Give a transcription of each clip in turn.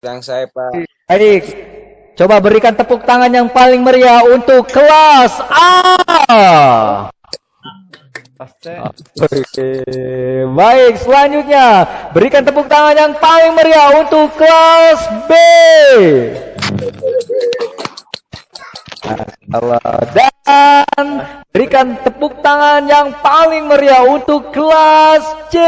Yang saya Pak. Baik, coba berikan tepuk tangan yang paling meriah untuk kelas A. Oke, baik, selanjutnya berikan tepuk tangan yang paling meriah untuk kelas B. Dan berikan tepuk tangan yang paling meriah untuk kelas C.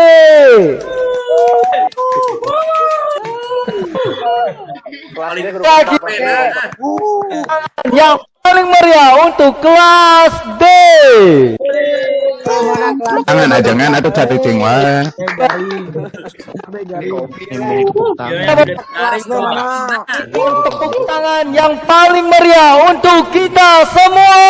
Yang paling meriah untuk kelas D. Jangan atau cari cingwa. Tepuk tangan yang paling meriah untuk kita semua.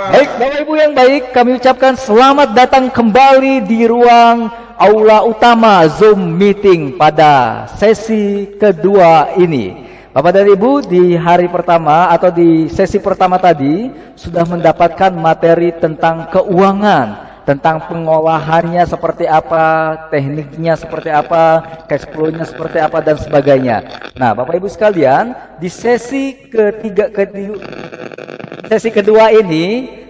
Baik, Bapak Ibu yang baik, kami ucapkan selamat datang kembali di ruang aula utama Zoom meeting pada sesi kedua ini. Bapak dan Ibu, di hari pertama atau di sesi pertama tadi sudah mendapatkan materi tentang keuangan, tentang pengolahannya seperti apa, tekniknya seperti apa, cash flow-nya seperti apa dan sebagainya. Nah, Bapak Ibu sekalian, di sesi kedua ini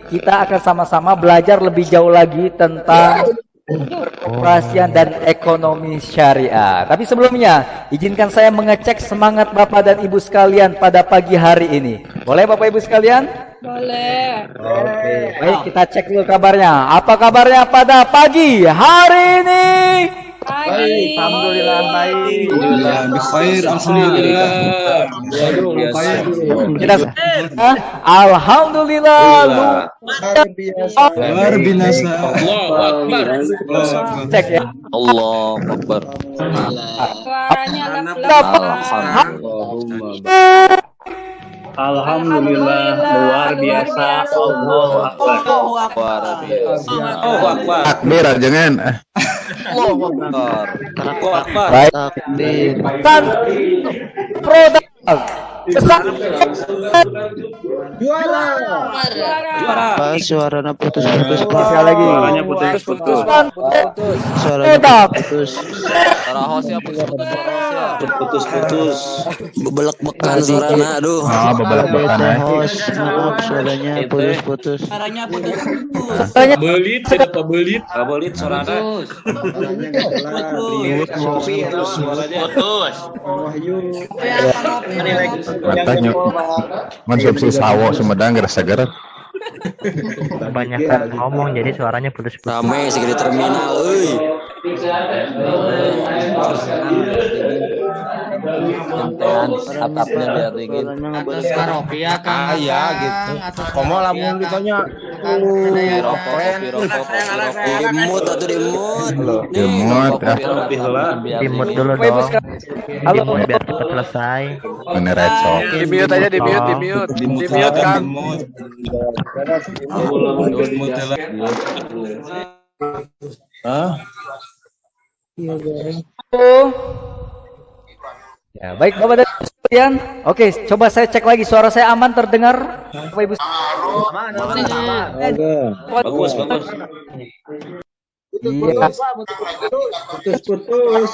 kita akan sama-sama belajar lebih jauh lagi tentang perkooperasian dan ekonomi syariah. Tapi sebelumnya, izinkan saya mengecek semangat Bapak dan Ibu sekalian pada pagi hari ini. Boleh Bapak Ibu sekalian? Boleh. Oke, baik, kita cek dulu kabarnya. Apa kabarnya pada pagi hari ini? Baik. Alhamdulillah baik. Alhamdulillah. Alhamdulillah. Luar biasa. Cek ya. Allah Akbar. Suaranya lap-lap. Alhamdulillah luar biasa. Allahu Akbar. Luar biasa. Takbir jangan. Allahu Akbar. Allahu Akbar. Baik. Takbir. Kan produk pesan Juara. Suaranya putus-putus. sekali lagi. Suaranya putus-putus. Suaranya putus. Suara hostnya putus-putus. Bebelek-bekan suaranya, aduh. Oh, bebelek-bekan. Host, maaf suaranya putus-putus. Belit, tidak belit. Belit suaranya. Putus. Matanya konsumsi sawo Sumedang gerak-gerak. Kebanyakan ngomong jadi suaranya putus-putus. Rame segede terminal, euy. Atapnya biar dingin. Karaoke ya kan? Ya gitu. Komo lamun ditanya Dimut atau dimut. Dimut, ya. Dimut dulu dong. Halo. Dimut biar cepat selesai. Bener recok. di mute aja, di mute kan. Ya, baik Bapak dan Ibu sekalian. Oke, coba saya cek lagi suara saya aman terdengar. Bapak Ibu. Bagus. Iya. Masih putus-putus.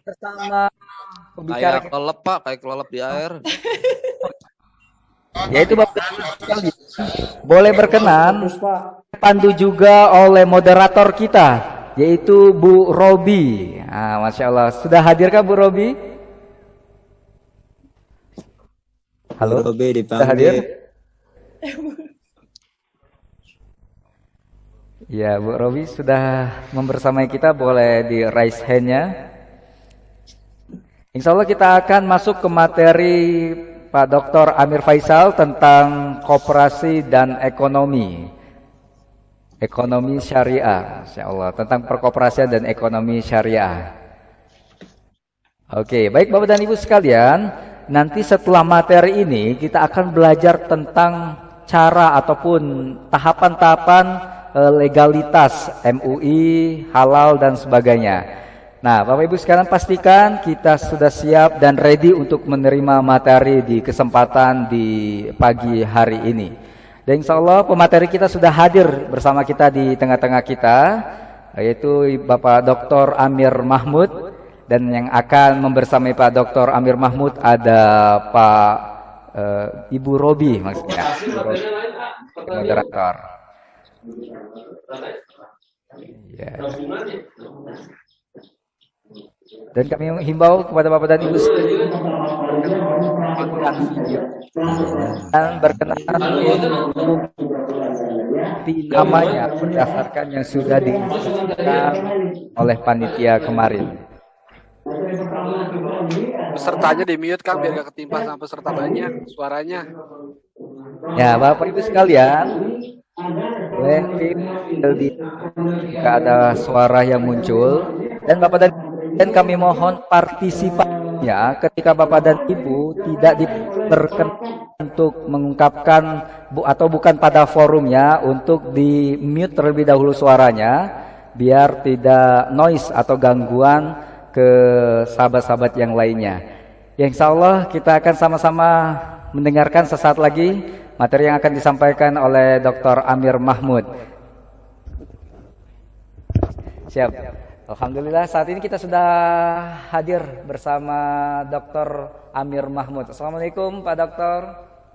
Bersama pembicara Kayak kelelep Pak, kayak kelelep di air. yaitu Bapak dan Ibu sekalian. Boleh berkenan pandu juga oleh moderator kita, yaitu Bu Robi. Ah, Masya Allah. Sudah hadirkah Bu Robi? Halo. Robi Sudah hadir? Ya, Bu Robi sudah membersamai kita. Boleh di raise hand-nya. Insya Allah kita akan masuk ke materi Pak Dr. Amir Faisal tentang koperasi dan ekonomi. Ekonomi syariah, Insya Allah, tentang perkoperasian dan ekonomi syariah. Oke, baik Bapak dan Ibu sekalian, nanti setelah materi ini kita akan belajar tentang cara ataupun tahapan-tahapan legalitas MUI, halal dan sebagainya. Nah, Bapak Ibu sekalian pastikan kita sudah siap dan ready untuk menerima materi di kesempatan di pagi hari ini. Dan insya Allah pemateri kita sudah hadir bersama kita di tengah-tengah kita, yaitu Bapak Dr. Amir Mahmud. Dan yang akan membersamai Pak Dr. Amir Mahmud ada Pak Ibu Robi maksudnya, Ibu Robi, moderator. Ya. Dan kami himbau kepada Bapak dan Ibu dan berkenan di namanya berdasarkan yang sudah diinstruksikan oleh panitia kemarin. Pesertanya di mute Kang biar gak ketimpa sama peserta banyak suaranya. Ya, Bapak Ibu sekalian, boleh jika ada suara yang muncul, dan Bapak dan kami mohon partisipasinya ketika Bapak dan Ibu tidak diperkenan untuk mengungkapkan atau bukan pada forumnya, untuk di mute terlebih dahulu suaranya biar tidak noise atau gangguan ke sahabat-sahabat yang lainnya. Ya, insya Allah kita akan sama-sama mendengarkan sesaat lagi materi yang akan disampaikan oleh Dr. Amir Mahmud. Siap. Alhamdulillah saat ini kita sudah hadir bersama Dr. Amir Mahmud. Assalamualaikum Pak Dokter.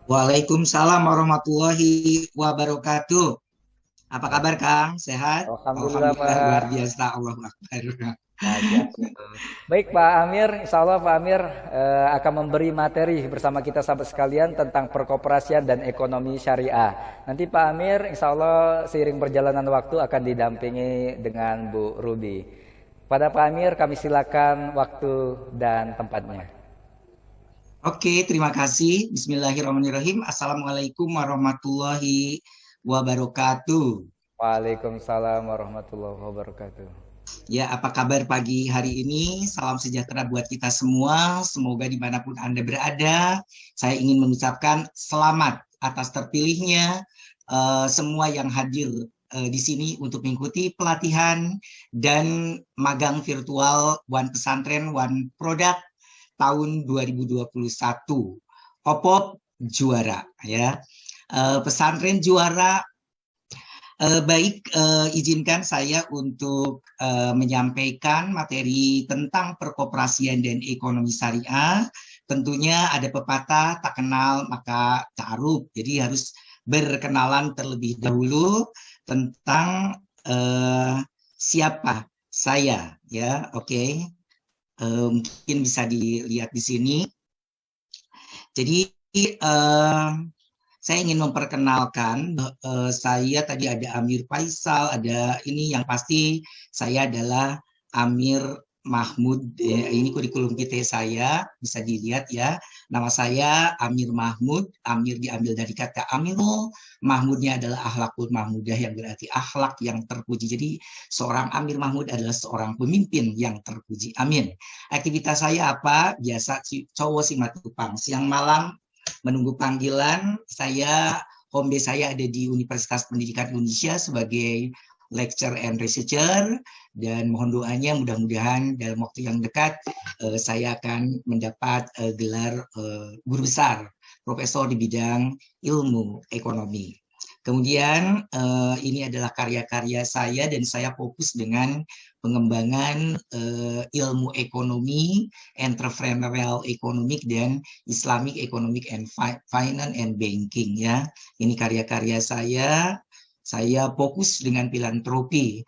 Waalaikumsalam warahmatullahi wabarakatuh. Apa kabar Kang? Sehat? Alhamdulillah Pak. Luar biasa, Allahu Akbar. Baik Pak Amir, insya Allah Pak Amir akan memberi materi bersama kita sahabat sekalian tentang perkoperasian dan ekonomi syariah. Nanti Pak Amir insya Allah seiring perjalanan waktu akan didampingi dengan Bu Ruby. Pada Pak Amir kami silakan waktu dan tempatnya. Oke, terima kasih. Bismillahirrahmanirrahim. Assalamualaikum warahmatullahi wabarakatuh. Waalaikumsalam warahmatullahi wabarakatuh. Ya, apa kabar pagi hari ini? Salam sejahtera buat kita semua. Semoga dimanapun Anda berada, saya ingin mengucapkan selamat atas terpilihnya semua yang hadir di sini untuk mengikuti pelatihan dan magang virtual One Pesantren One Product tahun 2021. OPOP juara, ya. Pesantren juara. Baik, izinkan saya untuk menyampaikan materi tentang perkoperasian dan ekonomi syariah. Tentunya ada pepatah tak kenal maka ta'aruf. Jadi harus berkenalan terlebih dahulu tentang siapa saya, ya. Oke. Mungkin bisa dilihat di sini. Jadi saya ingin memperkenalkan, saya tadi ada Amir Faisal, ada ini yang pasti saya adalah Amir Mahmud. Ini kurikulum vitae saya, bisa dilihat ya. Nama saya Amir Mahmud, Amir diambil dari kata Amirul, Mahmudnya adalah akhlakul mahmudah yang berarti akhlak yang terpuji. Jadi seorang Amir Mahmud adalah seorang pemimpin yang terpuji. Amin. Aktivitas saya apa? Biasa cowok si matupang, siang malam menunggu panggilan. Saya home base saya ada di Universitas Pendidikan Indonesia sebagai lecturer and researcher, dan mohon doanya mudah-mudahan dalam waktu yang dekat saya akan mendapat gelar guru besar, profesor di bidang ilmu ekonomi. Kemudian ini adalah karya-karya saya dan saya fokus dengan pengembangan ilmu ekonomi, entrepreneurial economic dan Islamic economic and finance and banking, ya. Ini karya-karya saya. Saya fokus dengan filantropi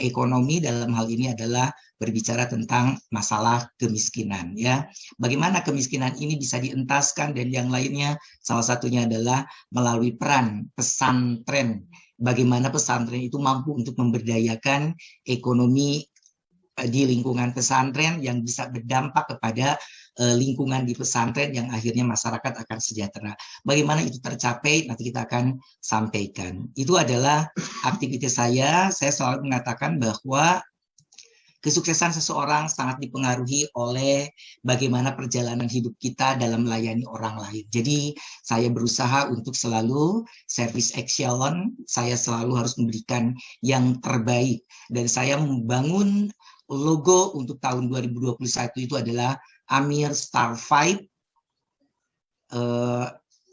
ekonomi, dalam hal ini adalah berbicara tentang masalah kemiskinan, ya. Bagaimana kemiskinan ini bisa dientaskan dan yang lainnya, salah satunya adalah melalui peran pesantren. Bagaimana pesantren itu mampu untuk memberdayakan ekonomi di lingkungan pesantren yang bisa berdampak kepada lingkungan di pesantren yang akhirnya masyarakat akan sejahtera. Bagaimana itu tercapai nanti kita akan sampaikan. Itu adalah aktivitas saya. Saya selalu mengatakan bahwa kesuksesan seseorang sangat dipengaruhi oleh bagaimana perjalanan hidup kita dalam melayani orang lain. Jadi saya berusaha untuk selalu service excellence, saya selalu harus memberikan yang terbaik. Dan saya membangun logo untuk tahun 2021 itu adalah Amir Star 5.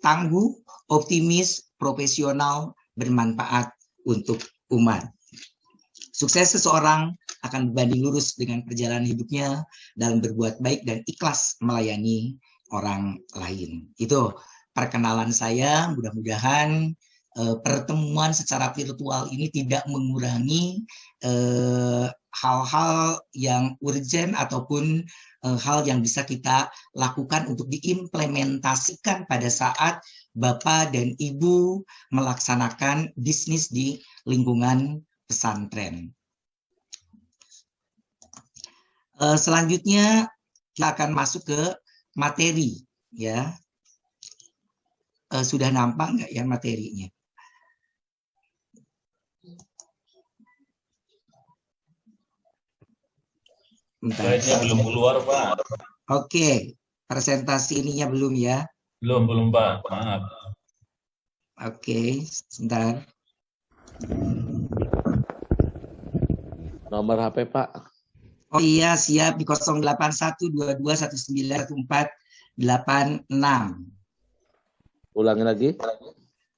tangguh, optimis, profesional, bermanfaat untuk umat. Sukses seseorang akan berbanding lurus dengan perjalanan hidupnya dalam berbuat baik dan ikhlas melayani orang lain. Itu perkenalan saya. Mudah-mudahan pertemuan secara virtual ini tidak mengurangi hal-hal yang urgent ataupun hal yang bisa kita lakukan untuk diimplementasikan pada saat Bapak dan Ibu melaksanakan bisnis di lingkungan pesantren. Selanjutnya kita akan masuk ke materi, ya. Sudah nampak nggak ya materinya? Slide-nya belum keluar, Pak. Oke, presentasi ininya belum ya? Belum, Pak. Maaf. Oke, sebentar. Nomor HP, Pak. Oh iya, siap di 081221914886. Ulangi lagi.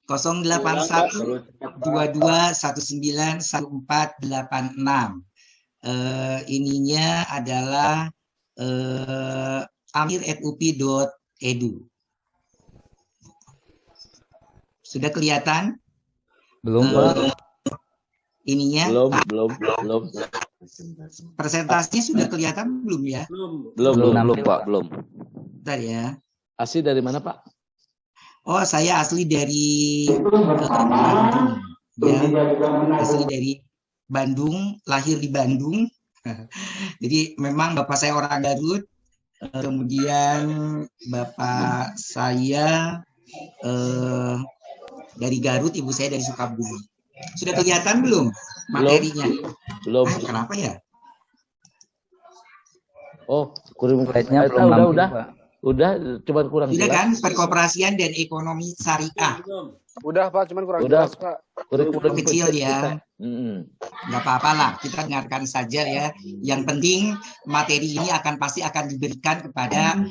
081221914886. Ininya adalah amir@upi.edu. Sudah kelihatan? Belum, Pak. Ininya? Belum. Presentasinya sudah kelihatan belum ya? Belum, Pak, belum. Bentar ya. Asli dari mana, Pak? Oh, saya asli dari Bandung. Ya, asli dari Bandung, lahir di Bandung. Jadi memang bapak saya orang Garut. Kemudian bapak saya dari Garut, ibu saya dari Sukabumi. Sudah kelihatan belum materinya? Belum. Kenapa ya? Oh, kurikulum Slide-nya belum udah, coba kurang Sudah jelas. kan, perkoperasian dan ekonomi syariah. Udah Pak, cuman kurang Udah. jelas Pak. Kurikulum Kecil ya. Mm-mm. Nggak apa-apa lah, kita dengarkan saja ya. Yang penting materi ini pasti akan diberikan kepada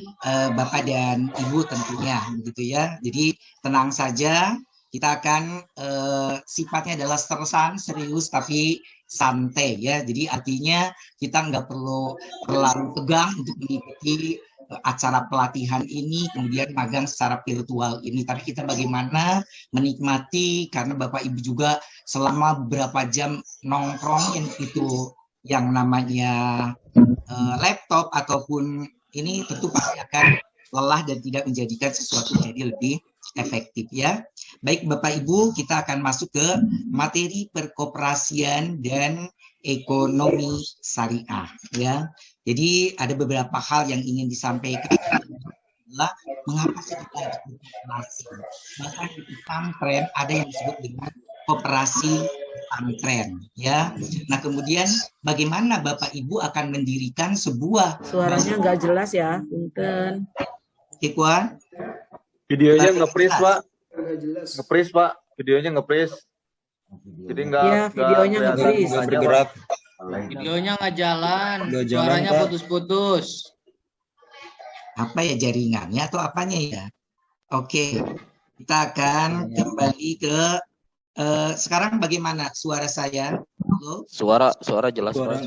Bapak dan Ibu tentunya, begitu ya. Jadi tenang saja, kita akan sifatnya adalah terkesan serius tapi santai ya. Jadi artinya kita nggak perlu terlalu tegang untuk mengikuti acara pelatihan ini, kemudian magang secara virtual ini. Tapi kita bagaimana menikmati, karena Bapak Ibu juga selama beberapa jam nongkrongin itu yang namanya laptop ataupun ini tentu pasti akan lelah dan tidak menjadikan sesuatu jadi lebih efektif ya. Baik Bapak Ibu, kita akan masuk ke materi perkoperasian dan ekonomi syariah ya. Jadi ada beberapa hal yang ingin disampaikan adalah mengapa sih kita harus berkoperasi. Bahkan di pesantren ada yang disebut dengan koperasi pesantren ya. Nah kemudian bagaimana Bapak Ibu akan mendirikan sebuah suaranya nggak jelas ya, punten. Ikuan. Videonya nge-freeze, Pak. Nge-freeze, Pak. Videonya nge-freeze. Jadi enggak Iya, videonya nge-freeze. Enggak bergerak. Videonya nggak jalan, suaranya putus-putus. Apa ya, jaringannya atau apanya ya? Oke, kita akan kembali ke sekarang bagaimana suara saya? Halo? Suara jelas. Cuma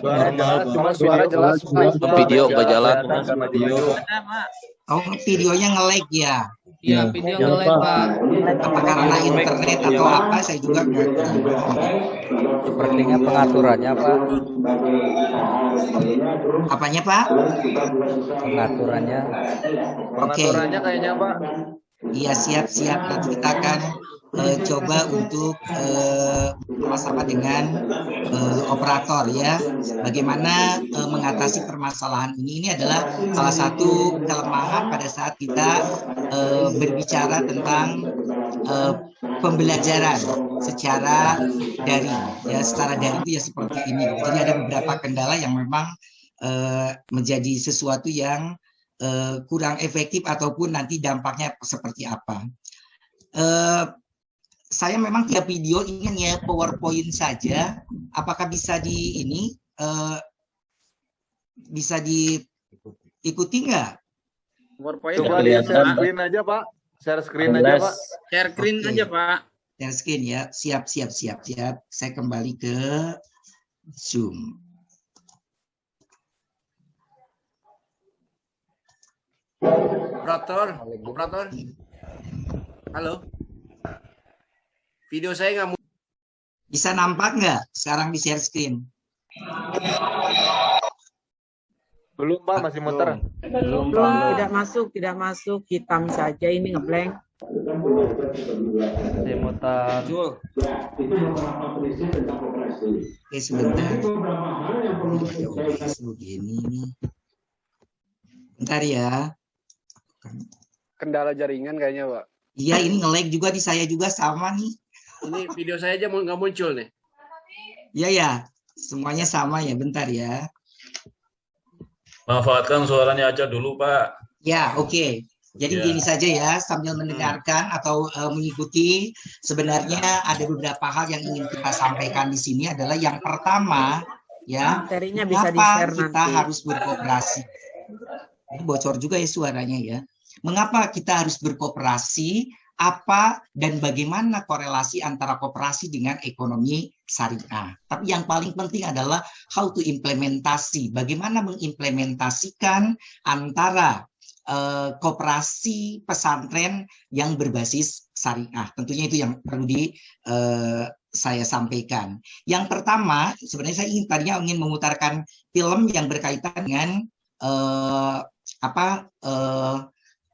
suara jelas. Video nggak jalan. Oh, videonya nge-lag ya? Iya, video nge-lag, Pak. Apa karena internet atau apa? Saya juga nggak tahu. Sepertinya pengaturannya, Pak. Apanya, Pak? Pengaturannya. Oke. Pengaturannya kayaknya, Pak. Iya, siap-siap. Nanti kita akan coba untuk bersama dengan operator ya. Bagaimana mengatasi permasalahan ini. Ini adalah salah satu kelemahan pada saat kita berbicara tentang pembelajaran secara daring ya, secara daring itu ya seperti ini. Jadi ada beberapa kendala yang memang menjadi sesuatu yang kurang efektif ataupun nanti dampaknya seperti apa. Saya memang tiap video ingin ya PowerPoint saja. Apakah bisa di ini bisa diikuti nggak? Coba lihat share screen aja, Pak. Share screen aja, Pak. Share screen Oke. aja, Pak. Share screen ya. Siap. Saya kembali ke Zoom. Operator. Halo. Video saya nggak Bisa nampak nggak sekarang di share screen? Belum, Pak, masih muter. Belum, tidak masuk, hitam saja ini ngeblank. Saya mutar. Oke, sebentar. Begini nih. Bentar ya. kendala jaringan kayaknya, Pak. Iya, ini nge-lag juga di saya juga sama nih. Ini video saya aja nggak muncul nih. Iya ya, semuanya sama ya. Bentar ya. Manfaatkan suaranya aja dulu, Pak. Ya, oke. Jadi Ya. gini saja ya, sambil mendengarkan atau mengikuti, sebenarnya ada beberapa hal yang ingin kita sampaikan di sini adalah yang pertama, ya, Materinya bisa mengapa di-share kita nanti. harus berkooperasi? Ini bocor juga ya suaranya ya. Mengapa kita harus berkooperasi? Apa dan bagaimana korelasi antara kooperasi dengan ekonomi syariah? Tapi yang paling penting adalah how to implementasi. Bagaimana mengimplementasikan antara koperasi pesantren yang berbasis syariah. Tentunya itu yang perlu saya sampaikan. Yang pertama, sebenarnya saya tadinya ingin memutarkan film yang berkaitan dengan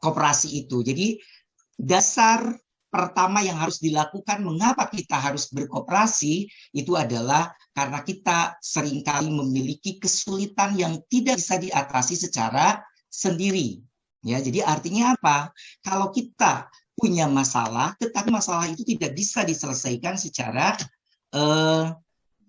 koperasi itu. Jadi dasar pertama yang harus dilakukan mengapa kita harus berkooperasi itu adalah karena kita seringkali memiliki kesulitan yang tidak bisa diatasi secara sendiri. Ya, jadi artinya apa? Kalau kita punya masalah, tetapi masalah itu tidak bisa diselesaikan secara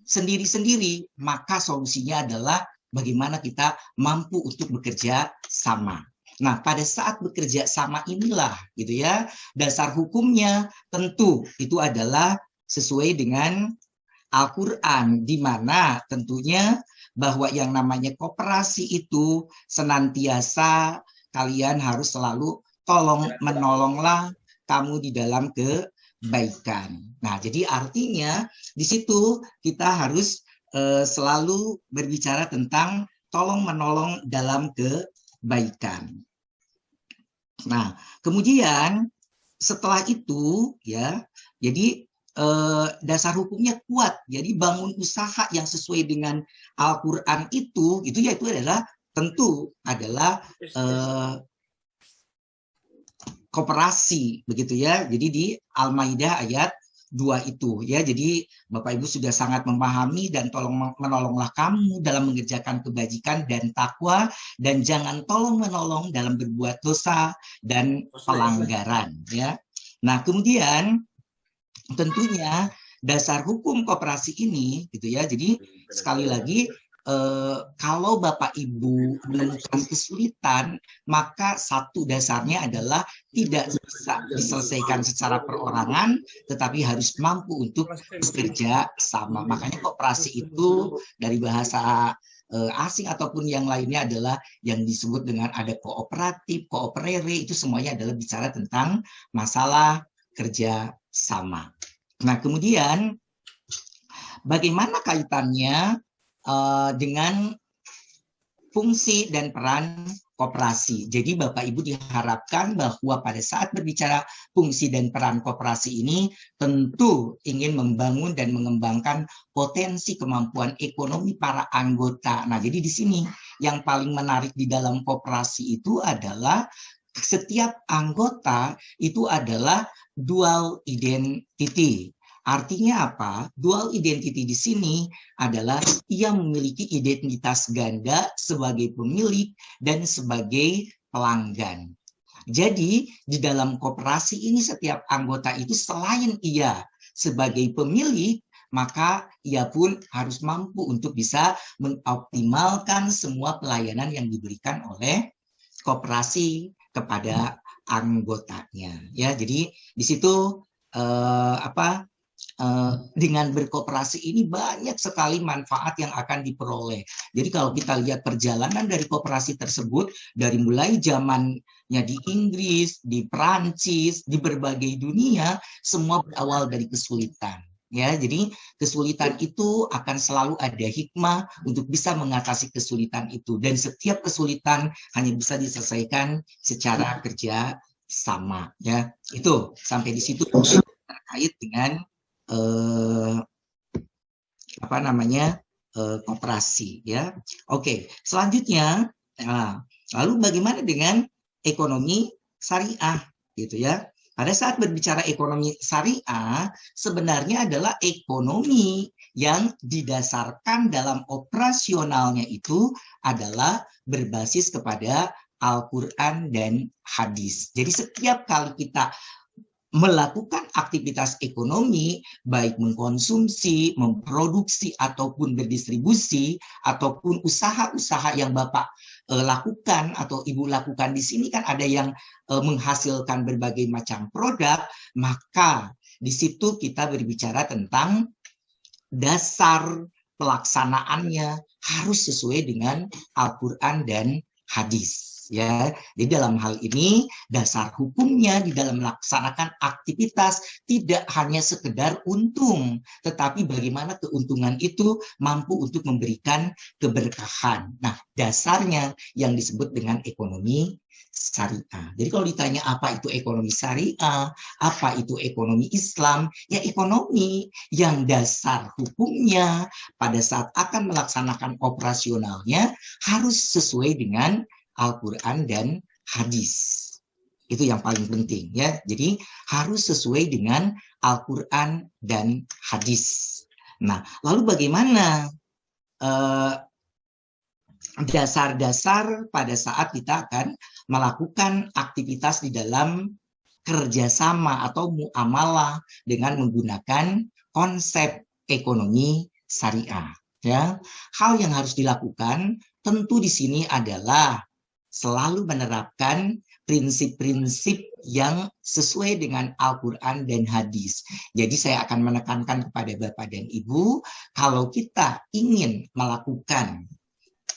sendiri-sendiri, maka solusinya adalah bagaimana kita mampu untuk bekerja sama. Nah, pada saat bekerja sama inilah, gitu ya, dasar hukumnya tentu itu adalah sesuai dengan Al-Quran, di mana tentunya bahwa yang namanya koperasi itu senantiasa kalian harus selalu menolonglah kamu di dalam kebaikan. Nah, jadi artinya di situ kita harus selalu berbicara tentang tolong menolong dalam kebaikan. Nah, kemudian setelah itu ya, jadi dasar hukumnya kuat. Jadi bangun usaha yang sesuai dengan Al-Quran itu yaitu adalah tentu adalah koperasi begitu ya. Jadi di Al-Maidah ayat 2 itu ya. Jadi Bapak Ibu sudah sangat memahami dan menolonglah kamu dalam mengerjakan kebajikan dan takwa dan jangan tolong menolong dalam berbuat dosa dan pelanggaran ya. Nah, kemudian tentunya dasar hukum koperasi ini gitu ya. Jadi sekali lagi kalau Bapak Ibu menemukan kesulitan, maka satu dasarnya adalah tidak bisa diselesaikan secara perorangan, tetapi harus mampu untuk bekerja sama. Makanya koperasi itu dari bahasa asing ataupun yang lainnya adalah yang disebut dengan ada kooperatif, kooperere, itu semuanya adalah bicara tentang masalah kerja sama. Nah, kemudian bagaimana kaitannya dengan fungsi dan peran koperasi. Jadi Bapak Ibu diharapkan bahwa pada saat berbicara fungsi dan peran koperasi ini tentu ingin membangun dan mengembangkan potensi kemampuan ekonomi para anggota. Nah, jadi di sini yang paling menarik di dalam koperasi itu adalah setiap anggota itu adalah dual identity. Artinya apa? Dual identity di sini adalah ia memiliki identitas ganda sebagai pemilik dan sebagai pelanggan. Jadi di dalam koperasi ini setiap anggota itu selain ia sebagai pemilik, maka ia pun harus mampu untuk bisa mengoptimalkan semua pelayanan yang diberikan oleh koperasi kepada anggotanya. Ya, jadi di situ dengan berkoperasi ini banyak sekali manfaat yang akan diperoleh. Jadi kalau kita lihat perjalanan dari koperasi tersebut, dari mulai zamannya di Inggris, di Perancis, di berbagai dunia, semua berawal dari kesulitan. Ya, jadi kesulitan itu akan selalu ada hikmah untuk bisa mengatasi kesulitan itu, dan setiap kesulitan hanya bisa diselesaikan secara kerja sama. Ya, itu sampai di situ terkait dengan koperasi. Ya, oke. Selanjutnya, lalu bagaimana dengan ekonomi syariah, gitu ya? Pada saat berbicara ekonomi syariah, sebenarnya adalah ekonomi yang didasarkan dalam operasionalnya itu adalah berbasis kepada Al-Quran dan hadis. Jadi setiap kali kita melakukan aktivitas ekonomi, baik mengkonsumsi, memproduksi, ataupun berdistribusi, ataupun usaha-usaha yang Bapak lakukan atau Ibu lakukan di sini, kan ada yang menghasilkan berbagai macam produk, maka di situ kita berbicara tentang dasar pelaksanaannya harus sesuai dengan Al-Quran dan hadis. Ya, jadi dalam hal ini dasar hukumnya di dalam melaksanakan aktivitas tidak hanya sekedar untung, tetapi bagaimana keuntungan itu mampu untuk memberikan keberkahan. Nah, dasarnya yang disebut dengan ekonomi syariah. Jadi kalau ditanya apa itu ekonomi syariah, apa itu ekonomi Islam, ya ekonomi yang dasar hukumnya pada saat akan melaksanakan operasionalnya harus sesuai dengan Al-Quran dan hadis. Itu yang paling penting, ya. Jadi harus sesuai dengan Al-Quran dan hadis. Nah, lalu bagaimana dasar-dasar pada saat kita akan melakukan aktivitas di dalam kerjasama atau muamalah dengan menggunakan konsep ekonomi syariah? Ya, hal yang harus dilakukan tentu di sini adalah selalu menerapkan prinsip-prinsip yang sesuai dengan Al-Quran dan hadis. Jadi saya akan menekankan kepada Bapak dan Ibu, kalau kita ingin melakukan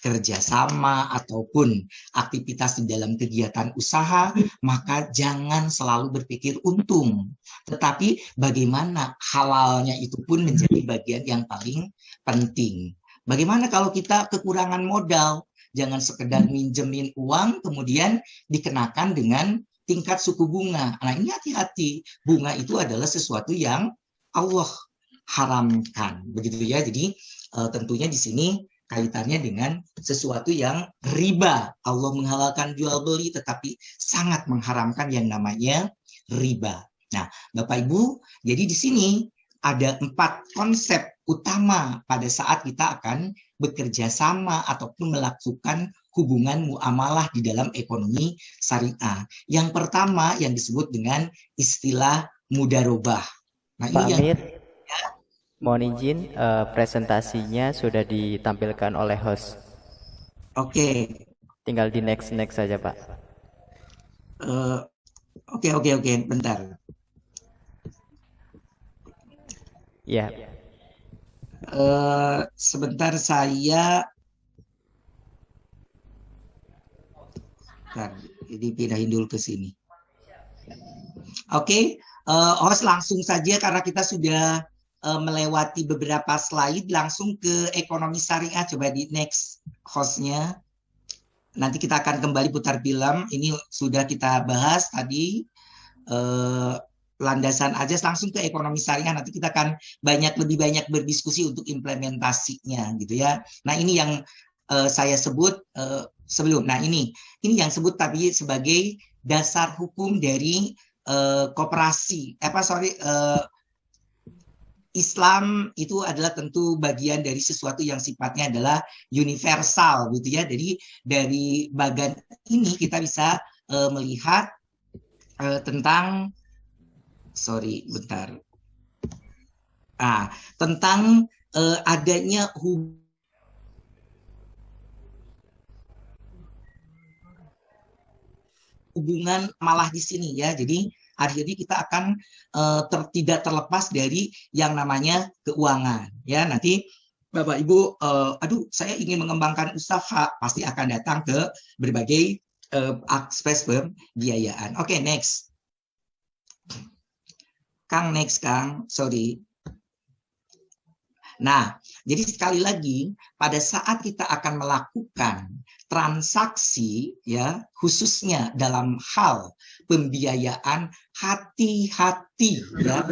kerjasama ataupun aktivitas di dalam kegiatan usaha, maka jangan selalu berpikir untung. Tetapi bagaimana halalnya itu pun menjadi bagian yang paling penting. Bagaimana kalau kita kekurangan modal? Jangan sekedar minjemin uang kemudian dikenakan dengan tingkat suku bunga. Nah, ini hati-hati. Bunga itu adalah sesuatu yang Allah haramkan. Begitu ya. Jadi tentunya di sini kaitannya dengan sesuatu yang riba. Allah menghalalkan jual beli tetapi sangat mengharamkan yang namanya riba. Nah, Bapak Ibu, jadi di sini ada 4 konsep utama pada saat kita akan bekerja sama ataupun melakukan hubungan muamalah di dalam ekonomi syariah. Yang pertama yang disebut dengan istilah mudarobah. Nah, Pak ini Amir, mohon izin, presentasinya sudah ditampilkan oleh host. Oke. Tinggal di next saja, Pak. Oke, bentar. Ya. Sebentar saya dipindahin dulu ke sini. Oke, host langsung saja karena kita sudah melewati beberapa slide, langsung ke ekonomi syariah. Coba di next hostnya. Nanti kita akan kembali putar film. Ini sudah kita bahas tadi. Landasan aja langsung ke ekonomi syariah, nanti kita akan lebih banyak berdiskusi untuk implementasinya gitu ya. Nah, ini yang saya sebut sebelum. Nah, ini yang sebut tapi sebagai dasar hukum dari koperasi. Islam itu adalah tentu bagian dari sesuatu yang sifatnya adalah universal gitu ya. Jadi dari bagian ini kita bisa melihat tentang tentang adanya hubungan malah di sini ya. Jadi akhirnya kita akan tidak terlepas dari yang namanya keuangan. Ya, nanti Bapak Ibu, aduh saya ingin mengembangkan usaha, pasti akan datang ke berbagai aspek pembiayaan. Oke, next. Kang, next Kang, sorry. Nah, jadi sekali lagi pada saat kita akan melakukan transaksi ya, khususnya dalam hal pembiayaan, hati-hati ya.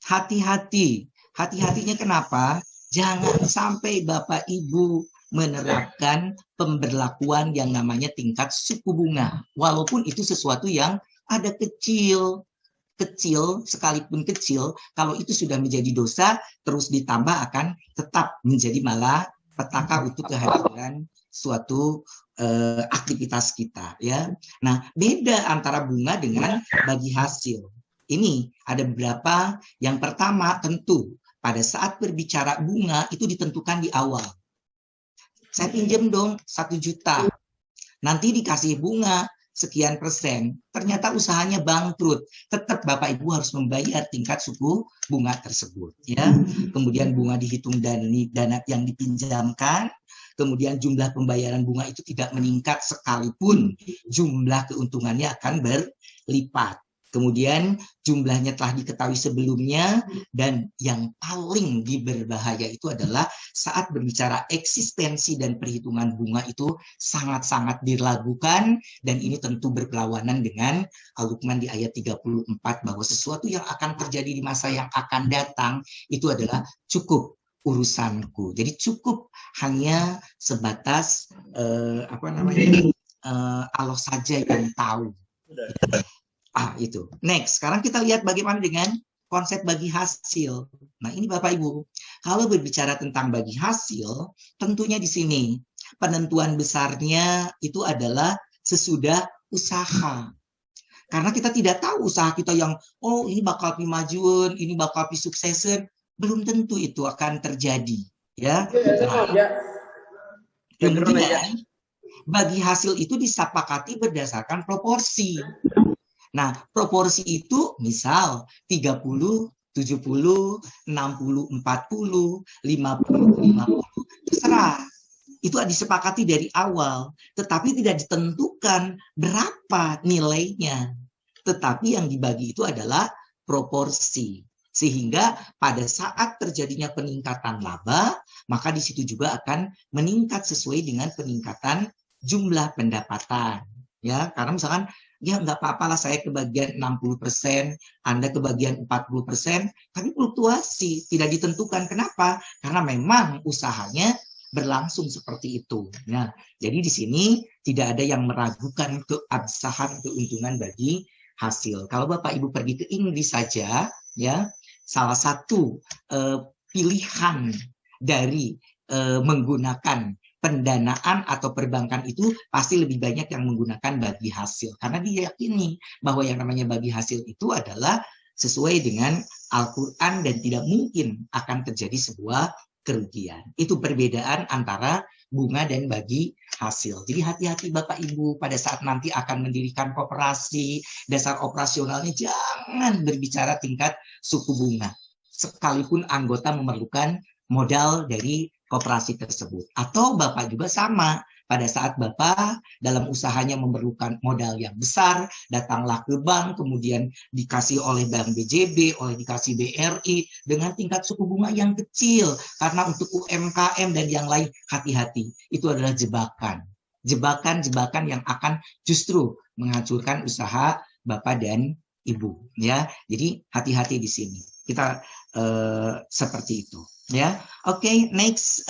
Hati-hati. Hati-hatinya kenapa? Jangan sampai Bapak Ibu menerapkan pemberlakuan yang namanya tingkat suku bunga. Walaupun itu sesuatu yang ada kecil, sekalipun kecil, kalau itu sudah menjadi dosa, terus ditambah akan tetap menjadi malah petaka untuk kehadiran suatu aktivitas kita. Ya, nah beda antara bunga dengan bagi hasil. Ini ada beberapa. Yang pertama tentu pada saat berbicara bunga itu ditentukan di awal. Saya pinjam dong 1 juta, nanti dikasih bunga sekian persen, ternyata usahanya bangkrut, tetap Bapak Ibu harus membayar tingkat suku bunga tersebut. Ya, kemudian bunga dihitung dari dana yang dipinjamkan, kemudian jumlah pembayaran bunga itu tidak meningkat sekalipun jumlah keuntungannya akan berlipat. Kemudian jumlahnya telah diketahui sebelumnya, dan yang paling berbahaya itu adalah saat berbicara eksistensi dan perhitungan bunga itu sangat-sangat diragukan, dan ini tentu berperlawanan dengan Al-Luqman di ayat 34 bahwa sesuatu yang akan terjadi di masa yang akan datang itu adalah cukup urusanku. Jadi cukup hanya sebatas Allah saja yang tahu. Itu. Next, sekarang kita lihat bagaimana dengan konsep bagi hasil. Nah, ini Bapak Ibu, kalau berbicara tentang bagi hasil, tentunya di sini penentuan besarnya itu adalah sesudah usaha. Karena kita tidak tahu usaha kita yang, oh ini bakal pimajuan, ini bakal suksesan, belum tentu itu akan terjadi. Ya. Nah, kemudian bagi hasil itu disepakati berdasarkan proporsi. Nah, proporsi itu misal 30, 70, 60, 40, 50, 50, terserah. Itu disepakati dari awal, tetapi tidak ditentukan berapa nilainya. Tetapi yang dibagi itu adalah proporsi. Sehingga pada saat terjadinya peningkatan laba, maka di situ juga akan meningkat sesuai dengan peningkatan jumlah pendapatan. Ya, karena misalkan ya nggak apa-apalah saya kebagian 60%, Anda kebagian 40%, tapi fluktuasi tidak ditentukan. Kenapa? Karena memang usahanya berlangsung seperti itu. Nah, jadi di sini tidak ada yang meragukan keabsahan keuntungan bagi hasil. Kalau Bapak Ibu pergi ke Inggris saja, ya salah satu pilihan dari menggunakan pendanaan atau perbankan itu pasti lebih banyak yang menggunakan bagi hasil. Karena diyakini bahwa yang namanya bagi hasil itu adalah sesuai dengan Al-Quran dan tidak mungkin akan terjadi sebuah kerugian. Itu perbedaan antara bunga dan bagi hasil. Jadi hati-hati Bapak Ibu pada saat nanti akan mendirikan koperasi, dasar operasionalnya jangan berbicara tingkat suku bunga. Sekalipun anggota memerlukan modal dari koperasi tersebut. Atau Bapak juga sama, pada saat Bapak dalam usahanya memerlukan modal yang besar, datanglah ke bank, kemudian dikasih oleh Bank BJB, oleh dikasih BRI, dengan tingkat suku bunga yang kecil, karena untuk UMKM dan yang lain, hati-hati, itu adalah jebakan. Jebakan-jebakan yang akan justru menghancurkan usaha Bapak dan Ibu. Ya, jadi hati-hati di sini. Kita seperti itu. Ya, oke, next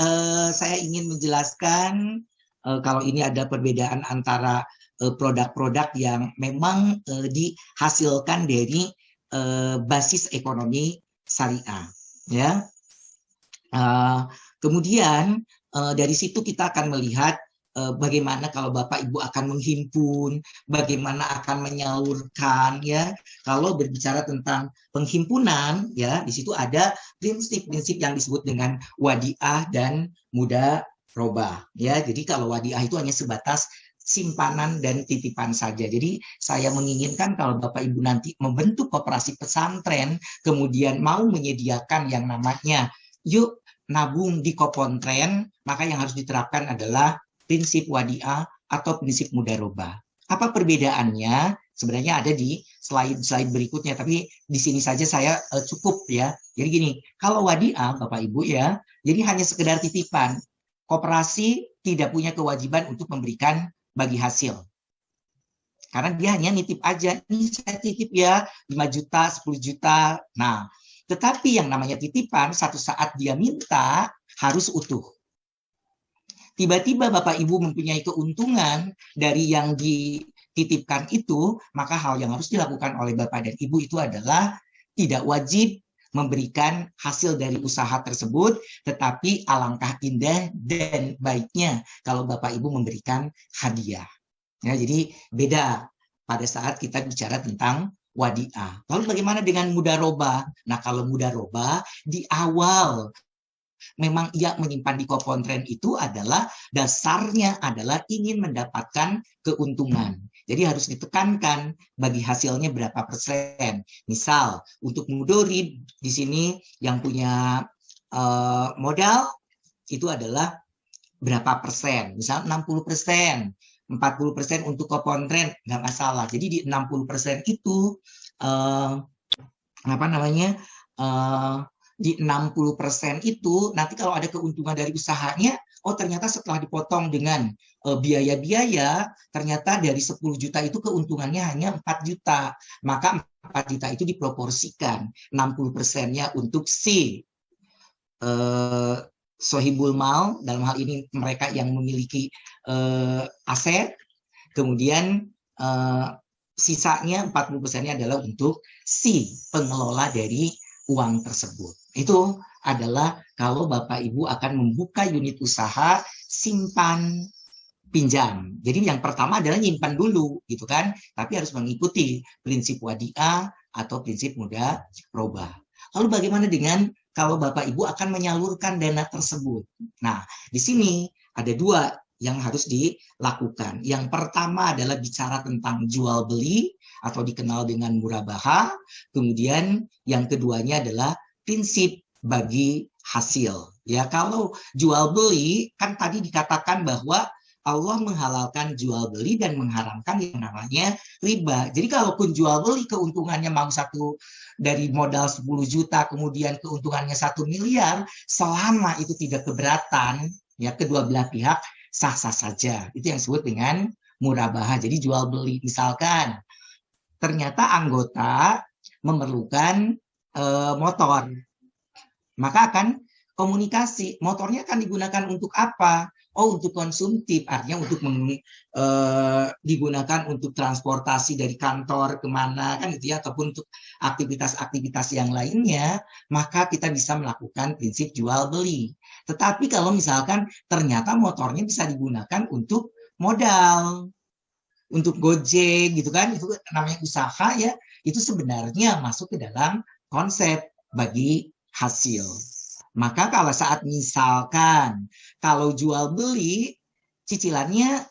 saya ingin menjelaskan kalau ini ada perbedaan antara produk-produk yang memang dihasilkan dari basis ekonomi syariah. Ya, kemudian dari situ kita akan melihat bagaimana kalau Bapak Ibu akan menghimpun, bagaimana akan menyalurkan, ya. Kalau berbicara tentang penghimpunan, ya, di situ ada prinsip-prinsip yang disebut dengan wadiah dan mudharabah, ya. Jadi kalau wadiah itu hanya sebatas simpanan dan titipan saja. Jadi saya menginginkan kalau Bapak Ibu nanti membentuk koperasi pesantren, kemudian mau menyediakan yang namanya yuk nabung di Kopontren, maka yang harus diterapkan adalah prinsip wadiah atau prinsip mudarobah. Apa perbedaannya? Sebenarnya ada di slide berikutnya, tapi di sini saja saya cukup ya. Jadi gini, kalau wadiah Bapak Ibu ya, jadi hanya sekedar titipan. Koperasi tidak punya kewajiban untuk memberikan bagi hasil. Karena dia hanya nitip aja, ini saya titip ya 5 juta, 10 juta. Nah, tetapi yang namanya titipan, satu saat dia minta harus utuh. Tiba-tiba Bapak Ibu mempunyai keuntungan dari yang dititipkan itu, maka hal yang harus dilakukan oleh Bapak dan Ibu itu adalah tidak wajib memberikan hasil dari usaha tersebut, tetapi alangkah indah dan baiknya kalau Bapak Ibu memberikan hadiah. Ya, jadi beda pada saat kita bicara tentang wadiah. Lalu bagaimana dengan mudarobah? Nah, kalau mudarobah di awal memang ia menyimpan di Kopontren itu adalah dasarnya adalah ingin mendapatkan keuntungan. Jadi harus ditekankan bagi hasilnya berapa persen. Misal untuk mudorib di sini yang punya modal itu adalah berapa persen. Misal 60%. 40% untuk Kopontren nggak masalah. Jadi di 60% itu di 60% itu nanti kalau ada keuntungan dari usahanya, oh ternyata setelah dipotong dengan biaya-biaya, ternyata dari 10 juta itu keuntungannya hanya 4 juta. Maka 4 juta itu diproporsikan 60%-nya untuk si sohibul mal, dalam hal ini mereka yang memiliki aset, kemudian sisanya 40%-nya adalah untuk si pengelola dari uang tersebut. Itu adalah kalau Bapak Ibu akan membuka unit usaha simpan pinjam. Jadi yang pertama adalah nyimpan dulu gitu kan, tapi harus mengikuti prinsip wadiah atau prinsip mudarobah. Lalu bagaimana dengan kalau Bapak Ibu akan menyalurkan dana tersebut? Nah, di sini ada dua yang harus dilakukan. Yang pertama adalah bicara tentang jual beli atau dikenal dengan murabaha. Kemudian yang keduanya adalah prinsip bagi hasil. Ya, kalau jual beli kan tadi dikatakan bahwa Allah menghalalkan jual beli dan mengharamkan yang namanya riba. Jadi kalaupun jual beli keuntungannya mau satu dari modal 10 juta kemudian keuntungannya 1 miliar, selama itu tidak keberatan ya kedua belah pihak sah-sah saja. Itu yang disebut dengan murabaha. Jadi jual beli misalkan ternyata anggota memerlukan motor, maka akan komunikasi. Motornya akan digunakan untuk apa? Oh, untuk konsumtif, artinya untuk digunakan untuk transportasi dari kantor kemana kan gitu ya, ataupun untuk aktivitas-aktivitas yang lainnya, maka kita bisa melakukan prinsip jual beli. Tetapi kalau misalkan ternyata motornya bisa digunakan untuk modal, untuk Gojek gitu kan, itu namanya usaha ya, itu sebenarnya masuk ke dalam konsep bagi hasil. Maka kalau saat misalkan kalau jual beli cicilannya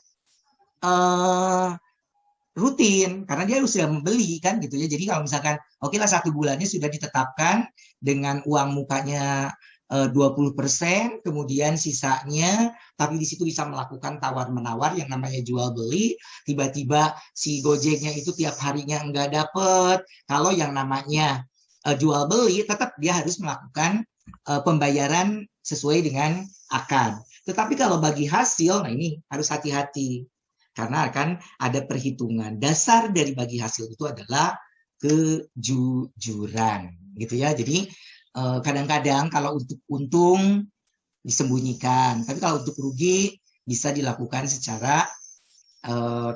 rutin karena dia sudah membeli kan gitu ya. Jadi kalau misalkan oke lah 1 bulannya sudah ditetapkan dengan uang mukanya 20%, kemudian sisanya tapi di situ bisa melakukan tawar-menawar yang namanya jual beli. Tiba-tiba si Gojeknya itu tiap harinya enggak dapet. Kalau yang namanya jual beli tetap dia harus melakukan pembayaran sesuai dengan akad. Tetapi kalau bagi hasil, nah ini harus hati-hati karena akan ada perhitungan. Dasar dari bagi hasil itu adalah kejujuran, gitu ya. Jadi kadang-kadang kalau untuk untung disembunyikan, tapi kalau untuk rugi bisa dilakukan secara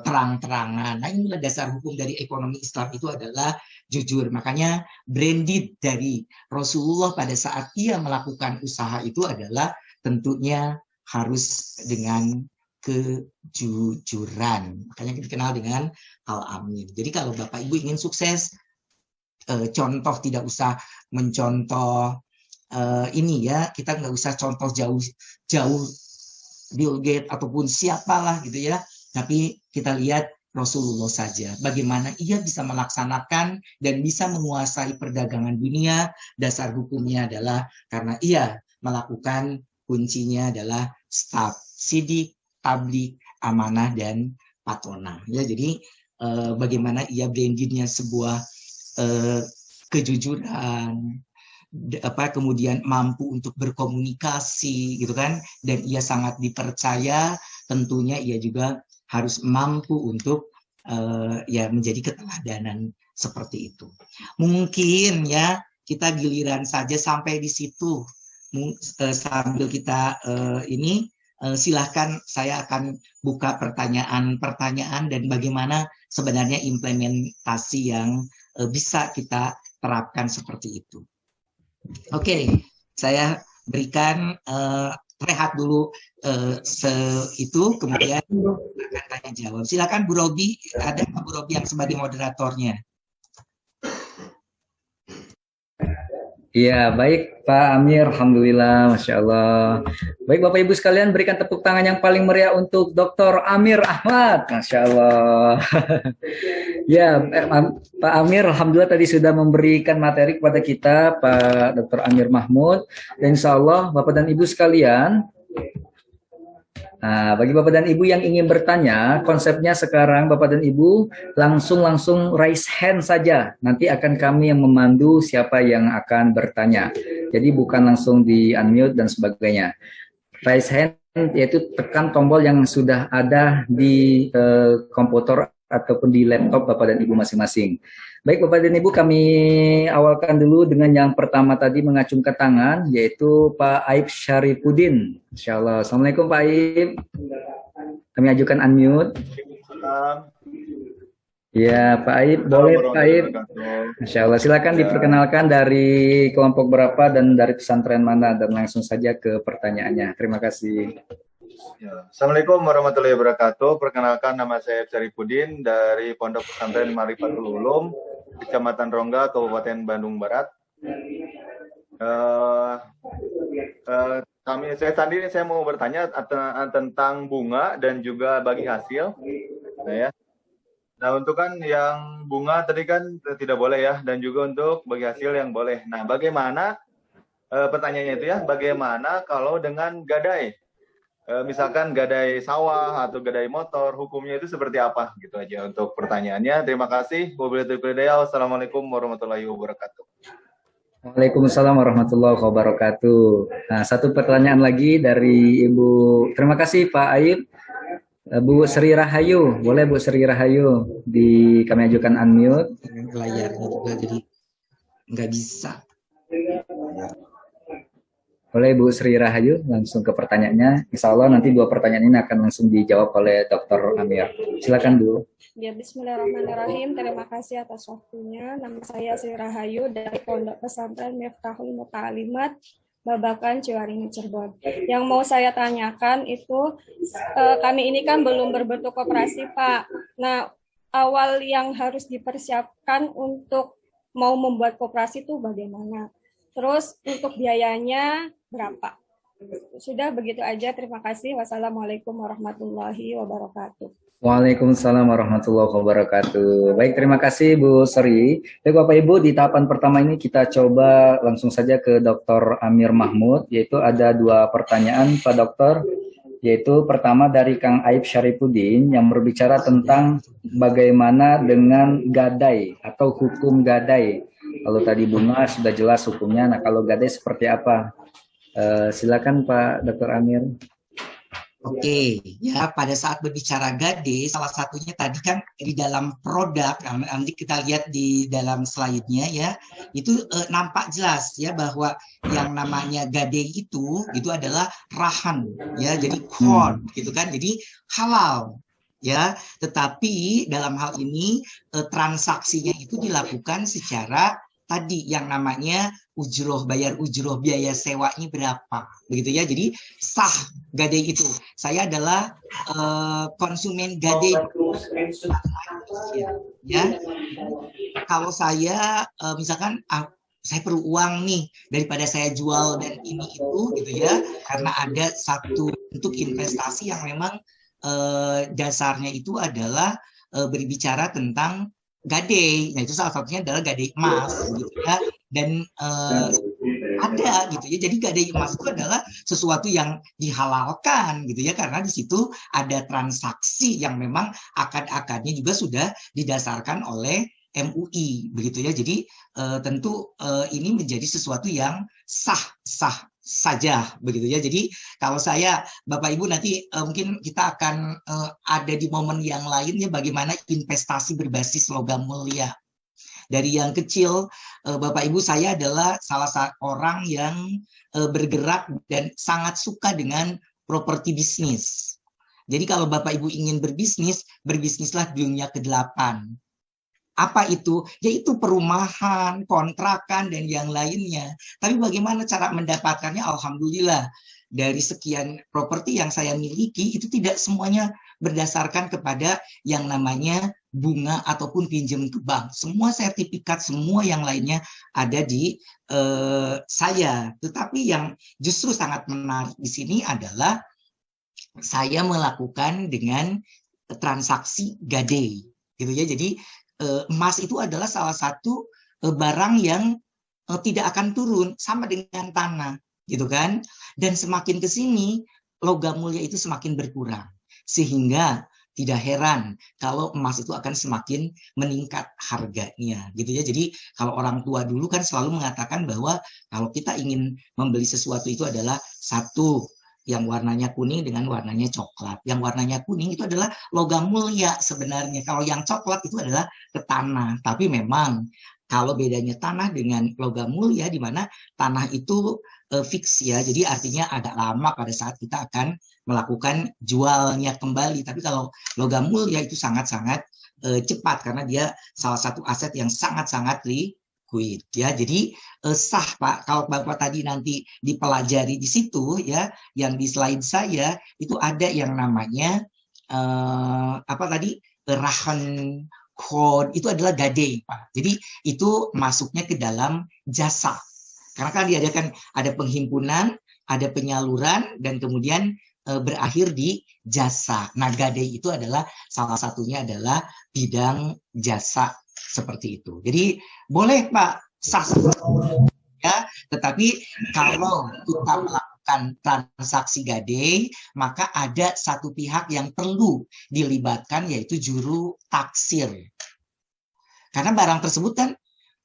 terang-terangan. Nah, inilah dasar hukum dari ekonomi Islam itu adalah jujur. Makanya branded dari Rasulullah pada saat ia melakukan usaha itu adalah tentunya harus dengan kejujuran. Makanya dikenal dengan al-amin. Jadi kalau Bapak Ibu ingin sukses, contoh tidak usah mencontoh ini ya, kita nggak usah contoh jauh-jauh Bill Gates ataupun siapalah gitu ya. Tapi kita lihat Rasulullah saja, bagaimana ia bisa melaksanakan dan bisa menguasai perdagangan dunia. Dasar hukumnya adalah karena ia melakukan kuncinya adalah staf, sidik, tablik, amanah, dan patona. Ya, jadi bagaimana ia blendingnya sebuah kejujuran, kemudian mampu untuk berkomunikasi, gitu kan? Dan ia sangat dipercaya. Tentunya ia juga harus mampu untuk ya menjadi keteladanan seperti itu. Mungkin ya kita giliran saja sampai di situ. Sambil kita silahkan saya akan buka pertanyaan-pertanyaan dan bagaimana sebenarnya implementasi yang bisa kita terapkan seperti itu. Oke, saya berikan rehat dulu itu, kemudian akan tanya jawab. Silakan Bu Robi, ada Bu Robi yang sebagai moderatornya. Iya, baik Pak Amir, Alhamdulillah, Masya Allah. Baik Bapak Ibu sekalian, berikan tepuk tangan yang paling meriah untuk Dr. Amir Ahmad, Masya Allah. Ya, Pak Amir, Alhamdulillah tadi sudah memberikan materi kepada kita, Pak Dr. Amir Mahmud. Dan Insya Allah, Bapak dan Ibu sekalian, nah, bagi Bapak dan Ibu yang ingin bertanya, konsepnya sekarang Bapak dan Ibu langsung raise hand saja. Nanti akan kami yang memandu siapa yang akan bertanya. Jadi bukan langsung di unmute dan sebagainya. Raise hand yaitu tekan tombol yang sudah ada di komputer ataupun di laptop Bapak dan Ibu masing-masing. Baik Bapak dan Ibu, kami awalkan dulu dengan yang pertama tadi mengacungkan tangan, yaitu Pak Aib Syarifuddin. Insyaallah. Assalamualaikum Pak Aib. Kami ajukan unmute. Ya Pak Aib, boleh Pak Aib. Insyaallah, silakan diperkenalkan dari kelompok berapa dan dari pesantren mana, dan langsung saja ke pertanyaannya. Terima kasih. Ya. Assalamualaikum warahmatullahi wabarakatuh. Perkenalkan, nama saya Syarifuddin dari Pondok Pesantren Marifatul Ulum, Kecamatan Rongga, Kabupaten Bandung Barat. Saya mau bertanya tentang bunga dan juga bagi hasil. Nah, untuk kan yang bunga tadi kan tidak boleh ya, dan juga untuk bagi hasil yang boleh. Nah, bagaimana pertanyaannya itu ya, bagaimana kalau dengan gadai? Misalkan gadai sawah atau gadai motor, hukumnya itu seperti apa? Gitu aja untuk pertanyaannya. Terima kasih. Wassalamualaikum warahmatullahi wabarakatuh. Waalaikumsalam warahmatullahi wabarakatuh. Nah, satu pertanyaan lagi dari Ibu. Terima kasih Pak Aib. Bu Sri Rahayu, boleh Bu Sri Rahayu kami ajukan unmute. Layarnya juga jadi nggak bisa. Boleh Bu Sri Rahayu langsung ke pertanyaannya. Insya Allah nanti 2 pertanyaan ini akan langsung dijawab oleh Dr. Amir. Silakan Bu. Ya, bismillahirrahmanirrahim. Terima kasih atas waktunya. Nama saya Sri Rahayu dari Pondok Pesantren Miftahul Muta'alimat, Babakan, Ciwaringin, Cirebon. Yang mau saya tanyakan itu, kami ini kan belum berbentuk koperasi, Pak. Nah, awal yang harus dipersiapkan untuk mau membuat koperasi itu bagaimana? Terus untuk biayanya berapa? Sudah begitu aja. Terima kasih. Wassalamualaikum warahmatullahi wabarakatuh. Waalaikumsalam warahmatullahi wabarakatuh. Baik, terima kasih Bu Sri. Baik Bapak Ibu, di tahapan pertama ini kita coba langsung saja ke Dr. Amir Mahmud, yaitu ada 2 pertanyaan Pak Dokter, yaitu pertama dari Kang Aib Syarifuddin yang berbicara tentang bagaimana dengan gadai atau hukum gadai. Kalau tadi bunga sudah jelas hukumnya, nah kalau gadai seperti apa? Silakan Pak Dr. Amir. Oke, ya pada saat berbicara gade, salah satunya tadi kan di dalam produk, nanti kita lihat di dalam slide-nya ya, itu nampak jelas ya bahwa yang namanya gade itu adalah rahan ya, jadi corn gitu kan, jadi halal ya, tetapi dalam hal ini transaksinya itu dilakukan secara tadi yang namanya ujroh, bayar ujroh, biaya sewanya berapa, begitu ya. Jadi sah gadai itu. Saya adalah konsumen gadai. Ya, kalau saya misalkan saya perlu uang nih daripada saya jual dan ini itu, gitu ya, karena ada satu bentuk investasi yang memang dasarnya itu adalah berbicara tentang gadai. Nah, itu salah satunya adalah gadai emas gitu ya. Dan ada gitu ya. Jadi gadai emas itu adalah sesuatu yang dihalalkan gitu ya, karena di situ ada transaksi yang memang akad-akadnya juga sudah didasarkan oleh MUI begitu ya. Jadi tentu ini menjadi sesuatu yang sah-sah saja begitu ya. Jadi kalau saya Bapak Ibu nanti mungkin kita akan ada di momen yang lain ya, bagaimana investasi berbasis logam mulia. Dari yang kecil, Bapak Ibu, saya adalah salah seorang yang bergerak dan sangat suka dengan properti bisnis. Jadi kalau Bapak Ibu ingin berbisnis, berbisnislah di dunia ke-8. Apa itu? Yaitu perumahan, kontrakan, dan yang lainnya. Tapi bagaimana cara mendapatkannya? Alhamdulillah, dari sekian properti yang saya miliki, itu tidak semuanya berdasarkan kepada yang namanya bunga ataupun pinjam ke bank. Semua sertifikat, semua yang lainnya ada di saya. Tetapi yang justru sangat menarik di sini adalah saya melakukan dengan transaksi gadai, gitu ya. Jadi emas itu adalah salah satu barang yang tidak akan turun, sama dengan tanah, gitu kan? Dan semakin ke sini logam mulia itu semakin berkurang, sehingga tidak heran kalau emas itu akan semakin meningkat harganya, gitu ya. Jadi kalau orang tua dulu kan selalu mengatakan bahwa kalau kita ingin membeli sesuatu itu adalah satu yang warnanya kuning dengan warnanya coklat. Yang warnanya kuning itu adalah logam mulia sebenarnya. Kalau yang coklat itu adalah ke tanah. Tapi memang kalau bedanya tanah dengan logam mulia, di mana tanah itu fix ya, jadi artinya agak lama pada saat kita akan melakukan jualnya kembali. Tapi kalau logam mulia itu sangat-sangat cepat, karena dia salah satu aset yang sangat-sangat liquid ya. Jadi sah Pak, kalau Bapak tadi nanti dipelajari di situ ya, yang di slide saya itu ada yang namanya apa tadi, rahan code, itu adalah gadai Pak. Jadi itu masuknya ke dalam jasa. Karena kan dia ada penghimpunan, ada penyaluran, dan kemudian berakhir di jasa. Nah, gadai itu adalah salah satunya adalah bidang jasa seperti itu. Jadi boleh Pak sah ya, tetapi kalau kita melakukan transaksi gadai, maka ada satu pihak yang perlu dilibatkan, yaitu juru taksir. Karena barang tersebut kan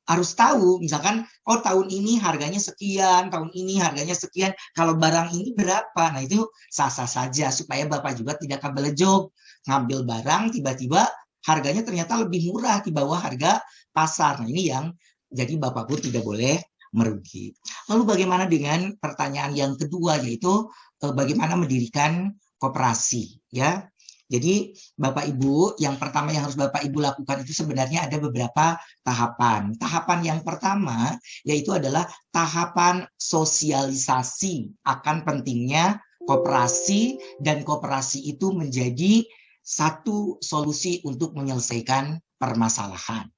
harus tahu, misalkan, oh tahun ini harganya sekian, tahun ini harganya sekian, kalau barang ini berapa, nah itu sah-sah saja, supaya Bapak juga tidak kebelejog, ngambil barang, tiba-tiba harganya ternyata lebih murah di bawah harga pasar. Nah ini yang jadi Bapak pun tidak boleh merugi. Lalu bagaimana dengan pertanyaan yang kedua, yaitu bagaimana mendirikan koperasi, ya. Jadi Bapak Ibu, yang pertama yang harus Bapak Ibu lakukan itu sebenarnya ada beberapa tahapan. Tahapan yang pertama yaitu adalah tahapan sosialisasi akan pentingnya koperasi, dan koperasi itu menjadi satu solusi untuk menyelesaikan permasalahan.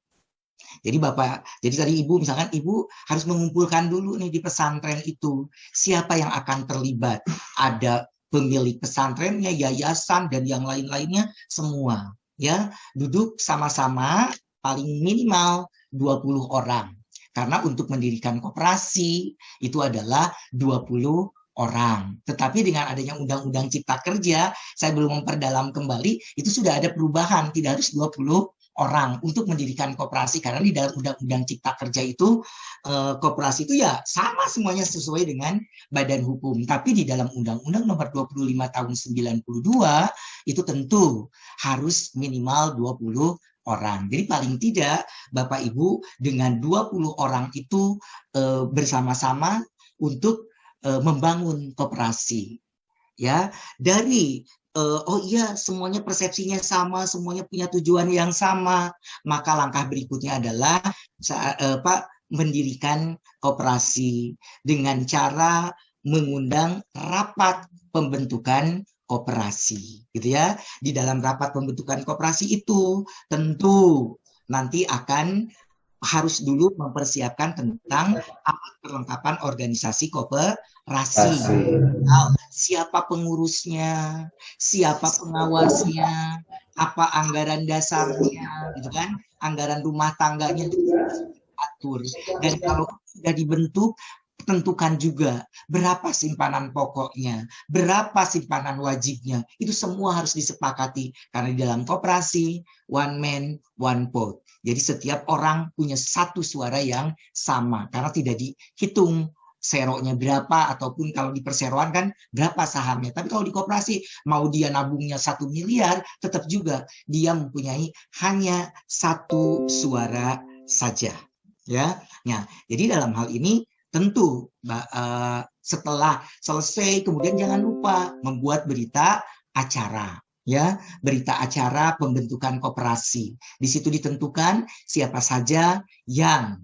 Jadi jadi tadi Ibu, misalkan Ibu harus mengumpulkan dulu nih di pesantren itu siapa yang akan terlibat. Ada pemilik pesantrennya, yayasan, dan yang lain-lainnya semua. Ya, duduk sama-sama paling minimal 20 orang. Karena untuk mendirikan koperasi itu adalah 20 orang. Tetapi dengan adanya Undang-Undang Cipta Kerja, saya belum memperdalam kembali, itu sudah ada perubahan, tidak harus 20 orang untuk mendirikan koperasi, karena di dalam Undang-Undang Cipta Kerja itu koperasi itu ya sama semuanya sesuai dengan badan hukum. Tapi di dalam Undang-Undang Nomor 25 Tahun 92 itu tentu harus minimal 20 orang. Jadi paling tidak Bapak Ibu dengan 20 orang itu bersama-sama untuk membangun koperasi. Ya, dari oh iya semuanya persepsinya sama, semuanya punya tujuan yang sama, maka langkah berikutnya adalah mendirikan koperasi dengan cara mengundang rapat pembentukan koperasi, gitu ya. Di dalam rapat pembentukan koperasi itu tentu nanti akan harus dulu mempersiapkan tentang apa perlengkapan organisasi koperasi. Nah, siapa pengurusnya, siapa pengawasnya, apa anggaran dasarnya, gitu kan? Anggaran rumah tangganya itu atur. Dan kalau sudah dibentuk, tentukan juga berapa simpanan pokoknya, berapa simpanan wajibnya. Itu semua harus disepakati karena di dalam koperasi one man one vote. Jadi setiap orang punya satu suara yang sama karena tidak dihitung seroknya berapa ataupun kalau di perseroan kan berapa sahamnya. Tapi kalau di koperasi mau dia nabungnya 1 miliar tetap juga dia mempunyai hanya satu suara saja. Ya, nah, jadi dalam hal ini tentu setelah selesai kemudian jangan lupa membuat berita acara. Ya, berita acara pembentukan koperasi. Di situ ditentukan siapa saja yang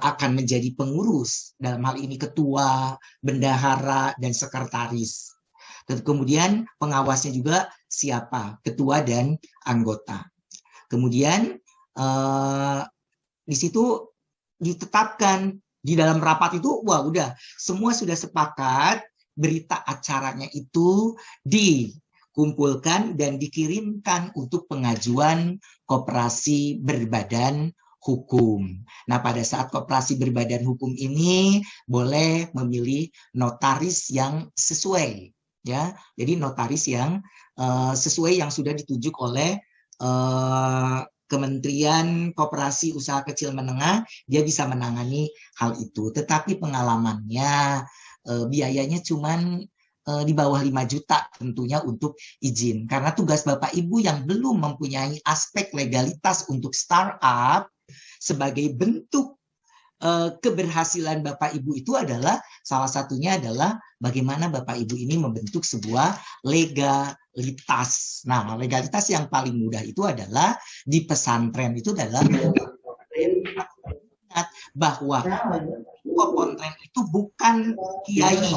akan menjadi pengurus, dalam hal ini ketua, bendahara, dan sekretaris. Dan kemudian pengawasnya juga siapa, ketua dan anggota. Kemudian di situ ditetapkan di dalam rapat itu, wah udah semua sudah sepakat berita acaranya itu dikumpulkan dan dikirimkan untuk pengajuan koperasi berbadan hukum. Nah, pada saat koperasi berbadan hukum ini boleh memilih notaris yang sesuai, ya. Jadi notaris yang sesuai yang sudah ditunjuk oleh Kementerian Koperasi Usaha Kecil Menengah, dia bisa menangani hal itu. Tetapi pengalamannya biayanya cuman di bawah 5 juta tentunya untuk izin. Karena tugas Bapak Ibu yang belum mempunyai aspek legalitas untuk startup sebagai bentuk keberhasilan Bapak Ibu itu adalah salah satunya adalah bagaimana Bapak Ibu ini membentuk sebuah legalitas. Nah, legalitas yang paling mudah itu adalah di pesantren itu adalah bahwa Kopontren itu bukan kiai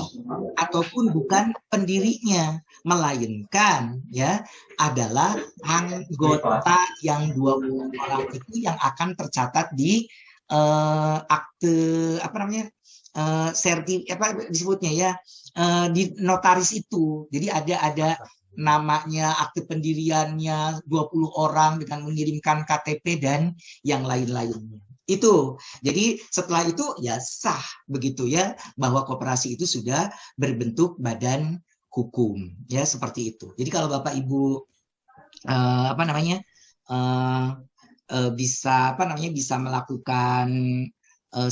ataupun bukan pendirinya, melainkan ya adalah anggota yang 20 orang itu yang akan tercatat di akte apa namanya disebutnya ya di notaris itu. Jadi ada namanya, akte pendiriannya 20 orang dengan mengirimkan KTP dan yang lain-lainnya. Itu. Jadi setelah itu ya sah begitu ya bahwa koperasi itu sudah berbentuk badan hukum ya seperti itu. Jadi kalau Bapak Ibu bisa melakukan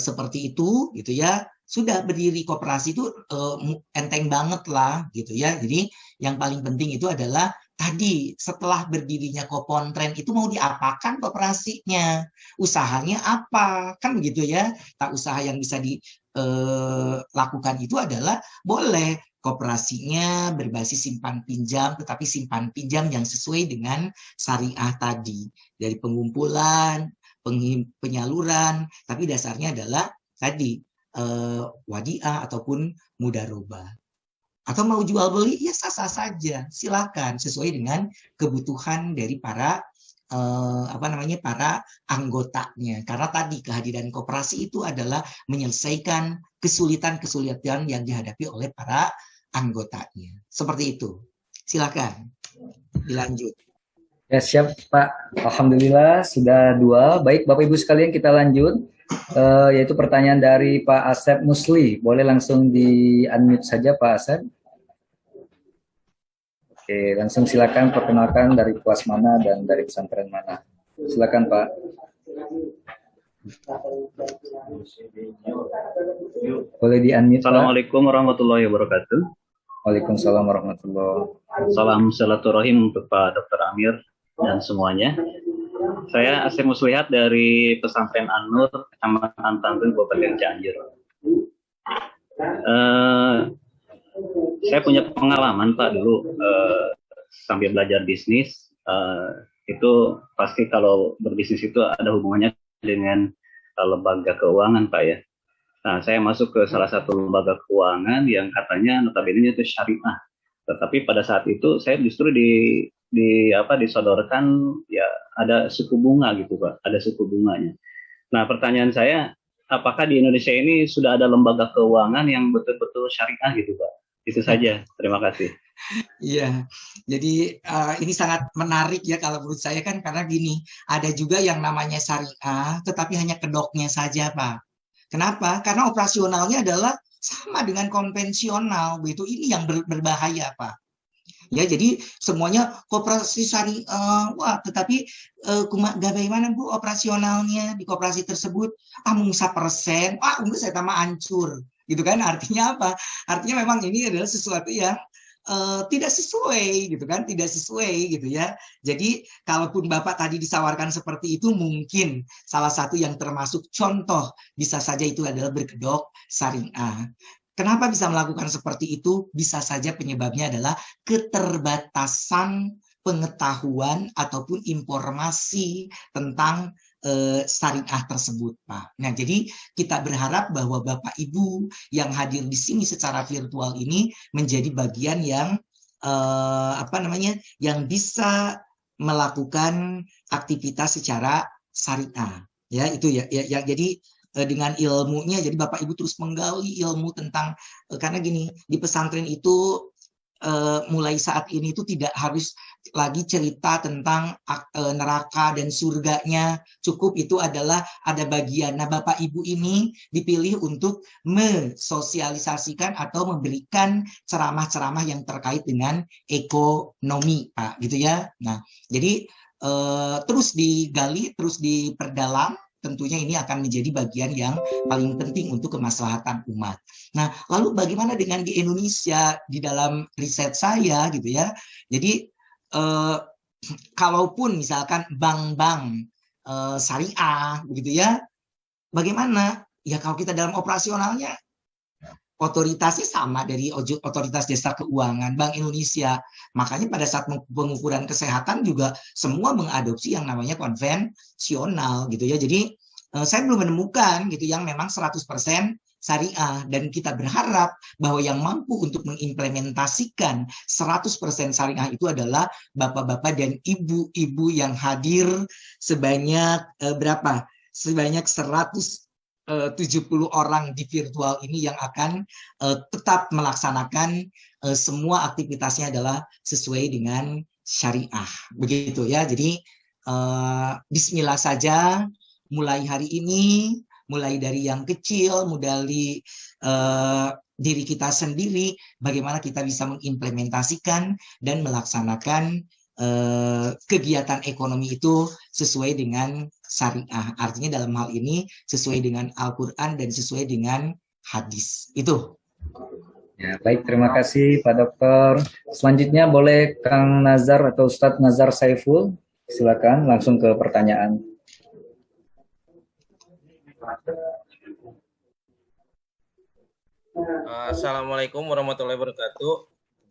seperti itu gitu ya, sudah berdiri koperasi itu enteng banget lah gitu ya. Jadi yang paling penting itu adalah tadi setelah berdirinya Kopontren itu mau diapakan koperasinya, usahanya apa, kan begitu ya. Tak usaha yang bisa dilakukan itu adalah boleh koperasinya berbasis simpan pinjam, tetapi simpan pinjam yang sesuai dengan syariah tadi, dari pengumpulan, penyaluran, tapi dasarnya adalah tadi wadiah ataupun mudarobah. Atau mau jual beli ya sah-sah saja, silakan sesuai dengan kebutuhan dari para para anggotanya. Karena tadi kehadiran koperasi itu adalah menyelesaikan kesulitan-kesulitan yang dihadapi oleh para anggotanya. Seperti itu. Silakan dilanjut. Ya siap Pak. Alhamdulillah sudah 2. Baik Bapak Ibu sekalian kita lanjut. Yaitu pertanyaan dari Pak Asep Musli. Boleh langsung di-unmute saja Pak Asep. Oke, langsung silakan perkenalkan dari kelas mana dan dari pesantren mana. Silakan Pak. Boleh di-unmute. Assalamualaikum warahmatullahi wabarakatuh. Waalaikumsalam warahmatullahi wabarakatuh. Salam silaturahim untuk Pak Dr. Amir dan semuanya. Saya Asep Muslihat dari Pesantren An-Nur, Kecamatan Tanggul, Kabupaten Cianjur. Saya punya pengalaman Pak dulu sambil belajar bisnis. Itu pasti kalau berbisnis itu ada hubungannya dengan lembaga keuangan Pak ya. Nah, saya masuk ke salah satu lembaga keuangan yang katanya notabene itu syariah. Tetapi pada saat itu saya justru disodorkan ya ada suku bunga gitu Pak, ada suku bunganya. Nah, pertanyaan saya, apakah di Indonesia ini sudah ada lembaga keuangan yang betul-betul syariah gitu, Pak? Itu saja. Terima kasih. Iya, jadi ini sangat menarik ya kalau menurut saya kan karena gini, ada juga yang namanya syariah, tetapi hanya kedoknya saja, Pak. Kenapa? Karena operasionalnya adalah sama dengan konvensional, begitu. Ini yang berbahaya, Pak. Ya, jadi semuanya koperasi syariah, wah, tetapi bagaimana Bu operasionalnya di koperasi tersebut? Mung 1%, enggak saya tambah hancur, gitu kan? Artinya apa? Artinya memang ini adalah sesuatu yang tidak sesuai, gitu kan? Tidak sesuai, gitu ya. Jadi kalaupun Bapak tadi disawarkan seperti itu, mungkin salah satu yang termasuk contoh bisa saja itu adalah berkedok syariah. Kenapa bisa melakukan seperti itu? Bisa saja penyebabnya adalah keterbatasan pengetahuan ataupun informasi tentang syariah tersebut, Pak. Nah, jadi kita berharap bahwa Bapak Ibu yang hadir di sini secara virtual ini menjadi bagian yang yang bisa melakukan aktivitas secara syariah. Ya, itu ya jadi dengan ilmunya, jadi Bapak Ibu terus menggali ilmu tentang karena gini, di pesantren itu mulai saat ini itu tidak harus lagi cerita tentang neraka dan surganya, cukup itu adalah ada bagian. Nah, Bapak Ibu ini dipilih untuk mensosialisasikan atau memberikan ceramah-ceramah yang terkait dengan ekonomi, Pak, gitu ya. Nah, jadi terus digali, terus diperdalam. Tentunya ini akan menjadi bagian yang paling penting untuk kemaslahatan umat. Nah, lalu bagaimana dengan di Indonesia di dalam riset saya gitu ya. Jadi kalaupun misalkan bank-bank syariah begitu ya, bagaimana? Ya kalau kita dalam operasionalnya otoritasnya sama dari Otoritas Jasa Keuangan Bank Indonesia. Makanya pada saat pengukuran kesehatan juga semua mengadopsi yang namanya konvensional gitu ya. Jadi saya belum menemukan gitu yang memang 100% syariah, dan kita berharap bahwa yang mampu untuk mengimplementasikan 100% syariah itu adalah bapak-bapak dan ibu-ibu yang hadir sebanyak berapa? Sebanyak 170 orang di virtual ini yang akan tetap melaksanakan semua aktivitasnya adalah sesuai dengan syariah. Begitu ya. Jadi bismillah saja mulai hari ini, mulai dari yang kecil, mulai diri kita sendiri, bagaimana kita bisa mengimplementasikan dan melaksanakan kegiatan ekonomi itu sesuai dengan syariah. Artinya dalam hal ini sesuai dengan Al-Quran dan sesuai dengan hadis. Itu. Ya, baik, terima kasih Pak Dokter. Selanjutnya boleh Kang Nazar atau Ustadz Nazar Saiful. Silakan langsung ke pertanyaan. Assalamualaikum warahmatullahi wabarakatuh.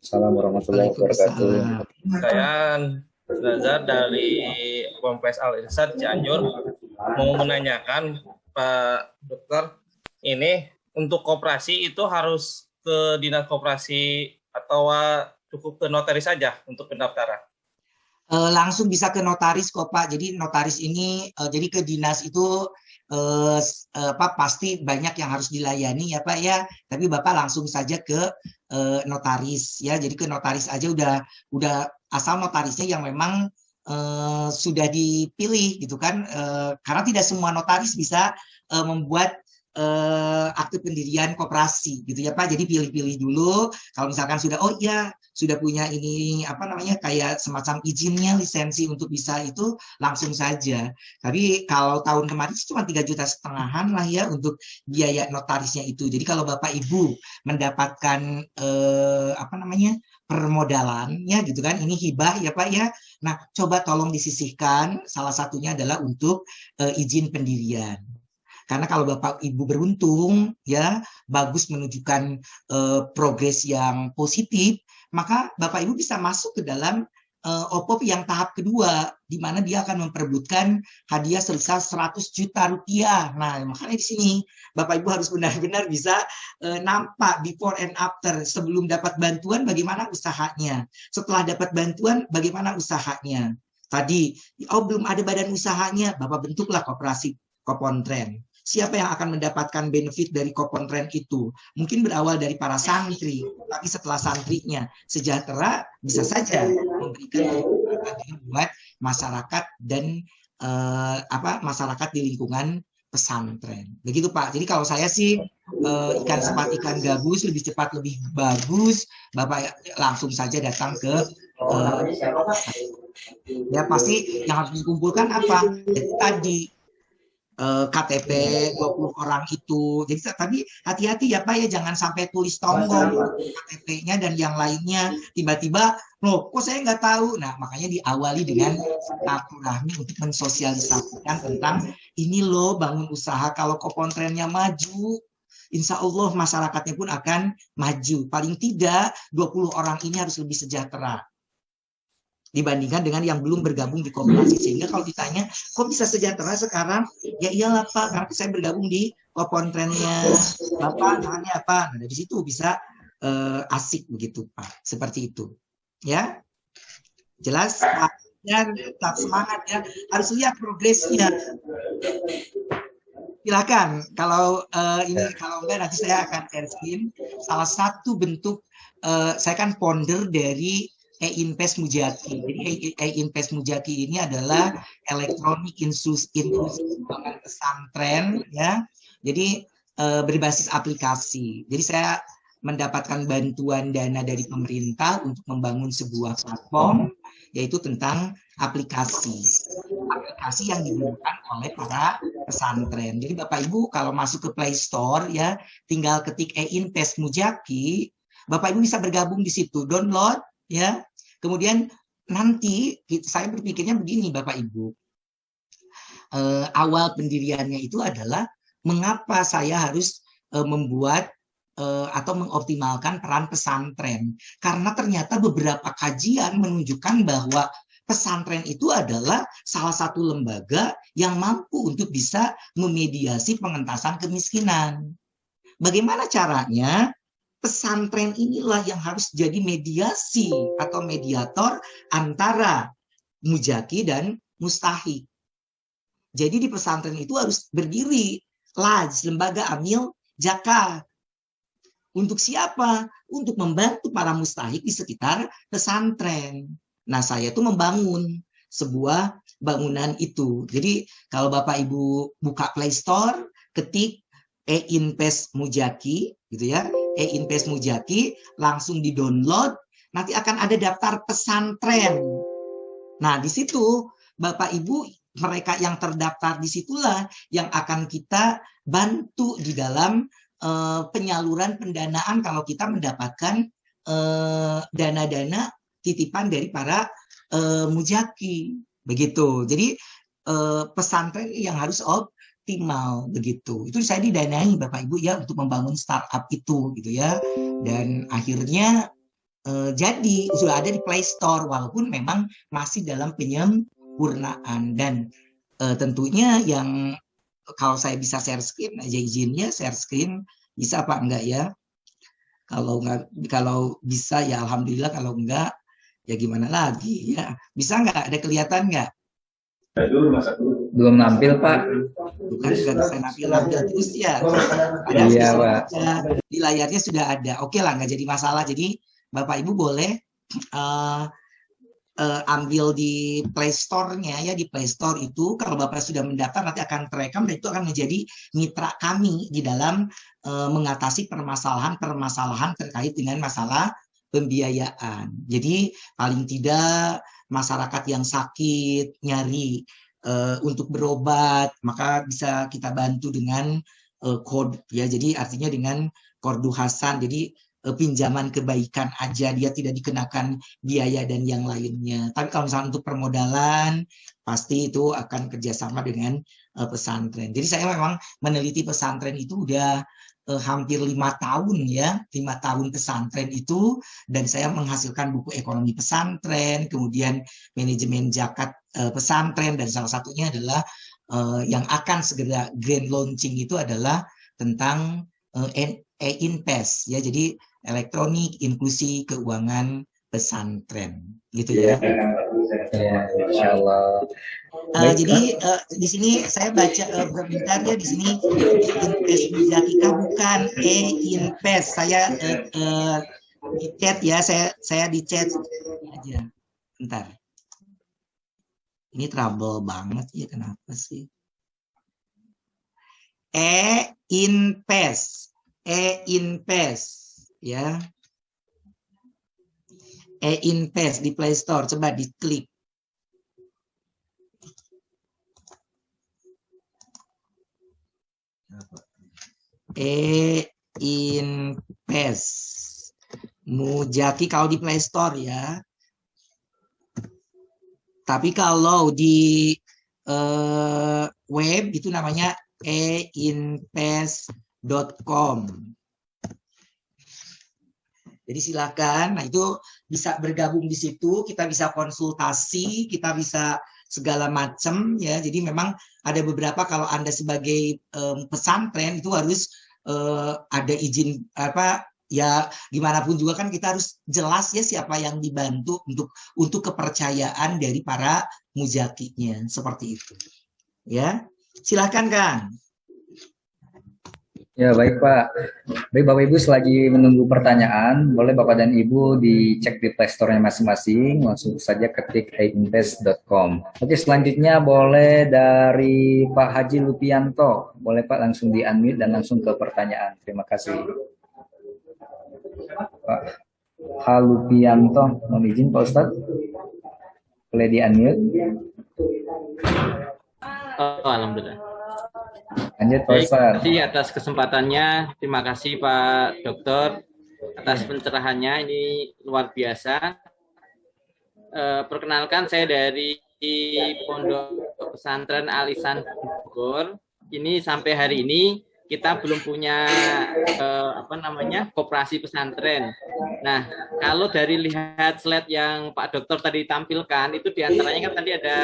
Assalamualaikum warahmatullahi wabarakatuh. Saya Nazar dari Kompleks Al-Irsyad Cianjur mau menanyakan Pak Dokter, ini untuk koperasi itu harus ke dinas koperasi atau cukup ke notaris saja untuk pendaftaran? Langsung bisa ke notaris kok Pak. Jadi notaris ini jadi ke dinas itu pasti banyak yang harus dilayani ya Pak ya. Tapi Bapak langsung saja ke notaris ya. Jadi ke notaris aja udah asal notarisnya yang memang sudah dipilih gitu kan. Karena tidak semua notaris bisa membuat akte pendirian koperasi gitu ya Pak. Jadi pilih-pilih dulu. Kalau misalkan sudah punya ini kayak semacam izinnya, lisensi untuk bisa itu, langsung saja. Tapi kalau tahun kemarin cuma 3,5 juta lah ya untuk biaya notarisnya itu. Jadi kalau Bapak Ibu mendapatkan permodalannya gitu kan, ini hibah ya Pak ya. Nah, coba tolong disisihkan, salah satunya adalah untuk izin pendirian. Karena kalau Bapak Ibu beruntung ya, bagus menunjukkan progres yang positif, maka Bapak Ibu bisa masuk ke dalam OPOP yang tahap kedua, di mana dia akan memperebutkan hadiah sebesar 100 juta rupiah. Nah, makanya di sini Bapak Ibu harus benar-benar bisa nampak before and after. Sebelum dapat bantuan, bagaimana usahanya? Setelah dapat bantuan, bagaimana usahanya? Tadi, belum ada badan usahanya, Bapak bentuklah koperasi Kopontren. Siapa yang akan mendapatkan benefit dari Kopontren itu? Mungkin berawal dari para santri, tapi setelah santrinya sejahtera, bisa saja memberikan buat masyarakat dan masyarakat di lingkungan pesantren. Begitu Pak. Jadi kalau saya sih ikan cepat ikan gabus, lebih cepat lebih bagus. Bapak langsung saja datang ke ya pasti yang harus dikumpulkan apa? Tadi KTP 20 orang itu. Jadi tapi hati-hati ya Pak ya, jangan sampai tulis tombol KTP-nya dan yang lainnya tiba-tiba loh kok saya nggak tahu. Nah makanya diawali dengan silaturahmi untuk mensosialisasikan tentang ini loh bangun usaha, kalau Kopontrennya maju insya Allah masyarakatnya pun akan maju. Paling tidak 20 orang ini harus lebih sejahtera dibandingkan dengan yang belum bergabung di koperasi. Sehingga kalau ditanya, kok bisa sejahtera sekarang? Ya iyalah Pak, karena saya bergabung di Kopontrennya Bapak, namanya apa? Nah dari situ bisa asik begitu Pak, seperti itu. Ya, jelas Pak, dan tetap semangat ya, harus lihat progresnya. Silakan, kalau ini kalau enggak nanti saya akan share screen. Salah satu bentuk, saya kan founder dari E-Invest Mujaki. Jadi E-Invest Mujaki ini adalah elektronik inklusi keuangan pesantren ya. Jadi berbasis aplikasi. Jadi saya mendapatkan bantuan dana dari pemerintah untuk membangun sebuah platform yaitu tentang aplikasi yang digunakan oleh para pesantren. Jadi Bapak Ibu kalau masuk ke Play Store ya, tinggal ketik E-Invest Mujaki, Bapak Ibu bisa bergabung di situ, download ya. Kemudian nanti saya berpikirnya begini Bapak Ibu, awal pendiriannya itu adalah mengapa saya harus membuat atau mengoptimalkan peran pesantren. Karena ternyata beberapa kajian menunjukkan bahwa pesantren itu adalah salah satu lembaga yang mampu untuk bisa memediasi pengentasan kemiskinan. Bagaimana caranya? Pesantren inilah yang harus jadi mediasi atau mediator antara mujaki dan mustahik. Jadi di pesantren itu harus berdiri LAJ, lembaga amil zakat. Untuk siapa? Untuk membantu para mustahik di sekitar pesantren. Nah, saya tuh membangun sebuah bangunan itu. Jadi kalau Bapak Ibu buka Play Store, ketik E-Invest Mujaki gitu ya. E-Invest Mujaki, langsung di-download, nanti akan ada daftar pesantren. Nah, di situ Bapak Ibu, mereka yang terdaftar di situlah yang akan kita bantu di dalam penyaluran pendanaan kalau kita mendapatkan dana-dana titipan dari para mujaki. Begitu. Jadi pesantren yang harus optimal begitu. Itu saya didanai Bapak Ibu ya untuk membangun startup itu gitu ya. Dan akhirnya jadi sudah ada di Play Store walaupun memang masih dalam penyempurnaan. Dan tentunya yang kalau saya bisa share screen aja izinnya share screen bisa apa enggak ya? Kalau bisa ya alhamdulillah, kalau enggak ya gimana lagi ya. Bisa enggak? Ada kelihatan enggak? Belum nampil Pak. Bukan sudah bisa nampil terus ya. Ada iya Pak. Di layarnya sudah ada. Oke lah, nggak jadi masalah. Jadi Bapak Ibu boleh ambil di Play Store-nya ya, di Play Store itu kalau Bapak sudah mendaftar nanti akan terekam dan itu akan menjadi mitra kami di dalam mengatasi permasalahan terkait dengan masalah pembiayaan. Jadi paling tidak masyarakat yang sakit nyari untuk berobat maka bisa kita bantu dengan kode ya. Jadi artinya dengan kordu Hasan. Jadi pinjaman kebaikan aja, dia tidak dikenakan biaya dan yang lainnya. Tapi kalau misalnya untuk permodalan pasti itu akan kerjasama dengan pesantren. Jadi saya memang meneliti pesantren itu udah hampir 5 tahun ya, 5 tahun pesantren itu, dan saya menghasilkan buku ekonomi pesantren, kemudian manajemen zakat pesantren, dan salah satunya adalah yang akan segera grand launching itu adalah tentang E-Invest ya. Jadi elektronik inklusi keuangan pesantren, gitu ya. Ya, insya Allah. Jadi di sini saya baca bentar ya, di sini Inpes Muzakika bukan Inpes. Saya di chat ya, saya di chat aja. Bentar. Ini trouble banget ya, kenapa sih? Inpes ya. Inpes di Play Store, coba diklik. Inpes Muzaki kalau di Play Store ya. Tapi kalau di web itu namanya einpes.com. Jadi silakan, nah itu bisa bergabung di situ, kita bisa konsultasi, kita bisa segala macam ya. Jadi memang ada beberapa kalau Anda sebagai pesantren itu harus ada izin apa ya, gimana pun juga kan kita harus jelas ya siapa yang dibantu untuk kepercayaan dari para muzakinya, seperti itu. Ya, silakan Kang. Ya baik Pak. Baik Bapak Ibu, selagi menunggu pertanyaan, boleh Bapak dan Ibu dicek di Play Store-nya masing-masing, langsung saja ketik einpes.com. Oke, selanjutnya boleh dari Pak Haji Lupianto. Boleh Pak langsung di-unmute dan langsung ke pertanyaan. Terima kasih. Pak Halupianto, mohon izin Pak Ustadz. Boleh di-unmute. Oh, alhamdulillah. Lanjut Pak Baik, Ustadz. terima kasih atas kesempatannya. Terima kasih Pak Dokter atas pencerahannya, ini luar biasa. Perkenalkan, saya dari Pondok Pesantren Al-Ihsan Bogor. Ini sampai hari ini kita belum punya koperasi pesantren. Nah, kalau dari lihat slide yang Pak Dokter tadi tampilkan, itu diantaranya kan tadi ada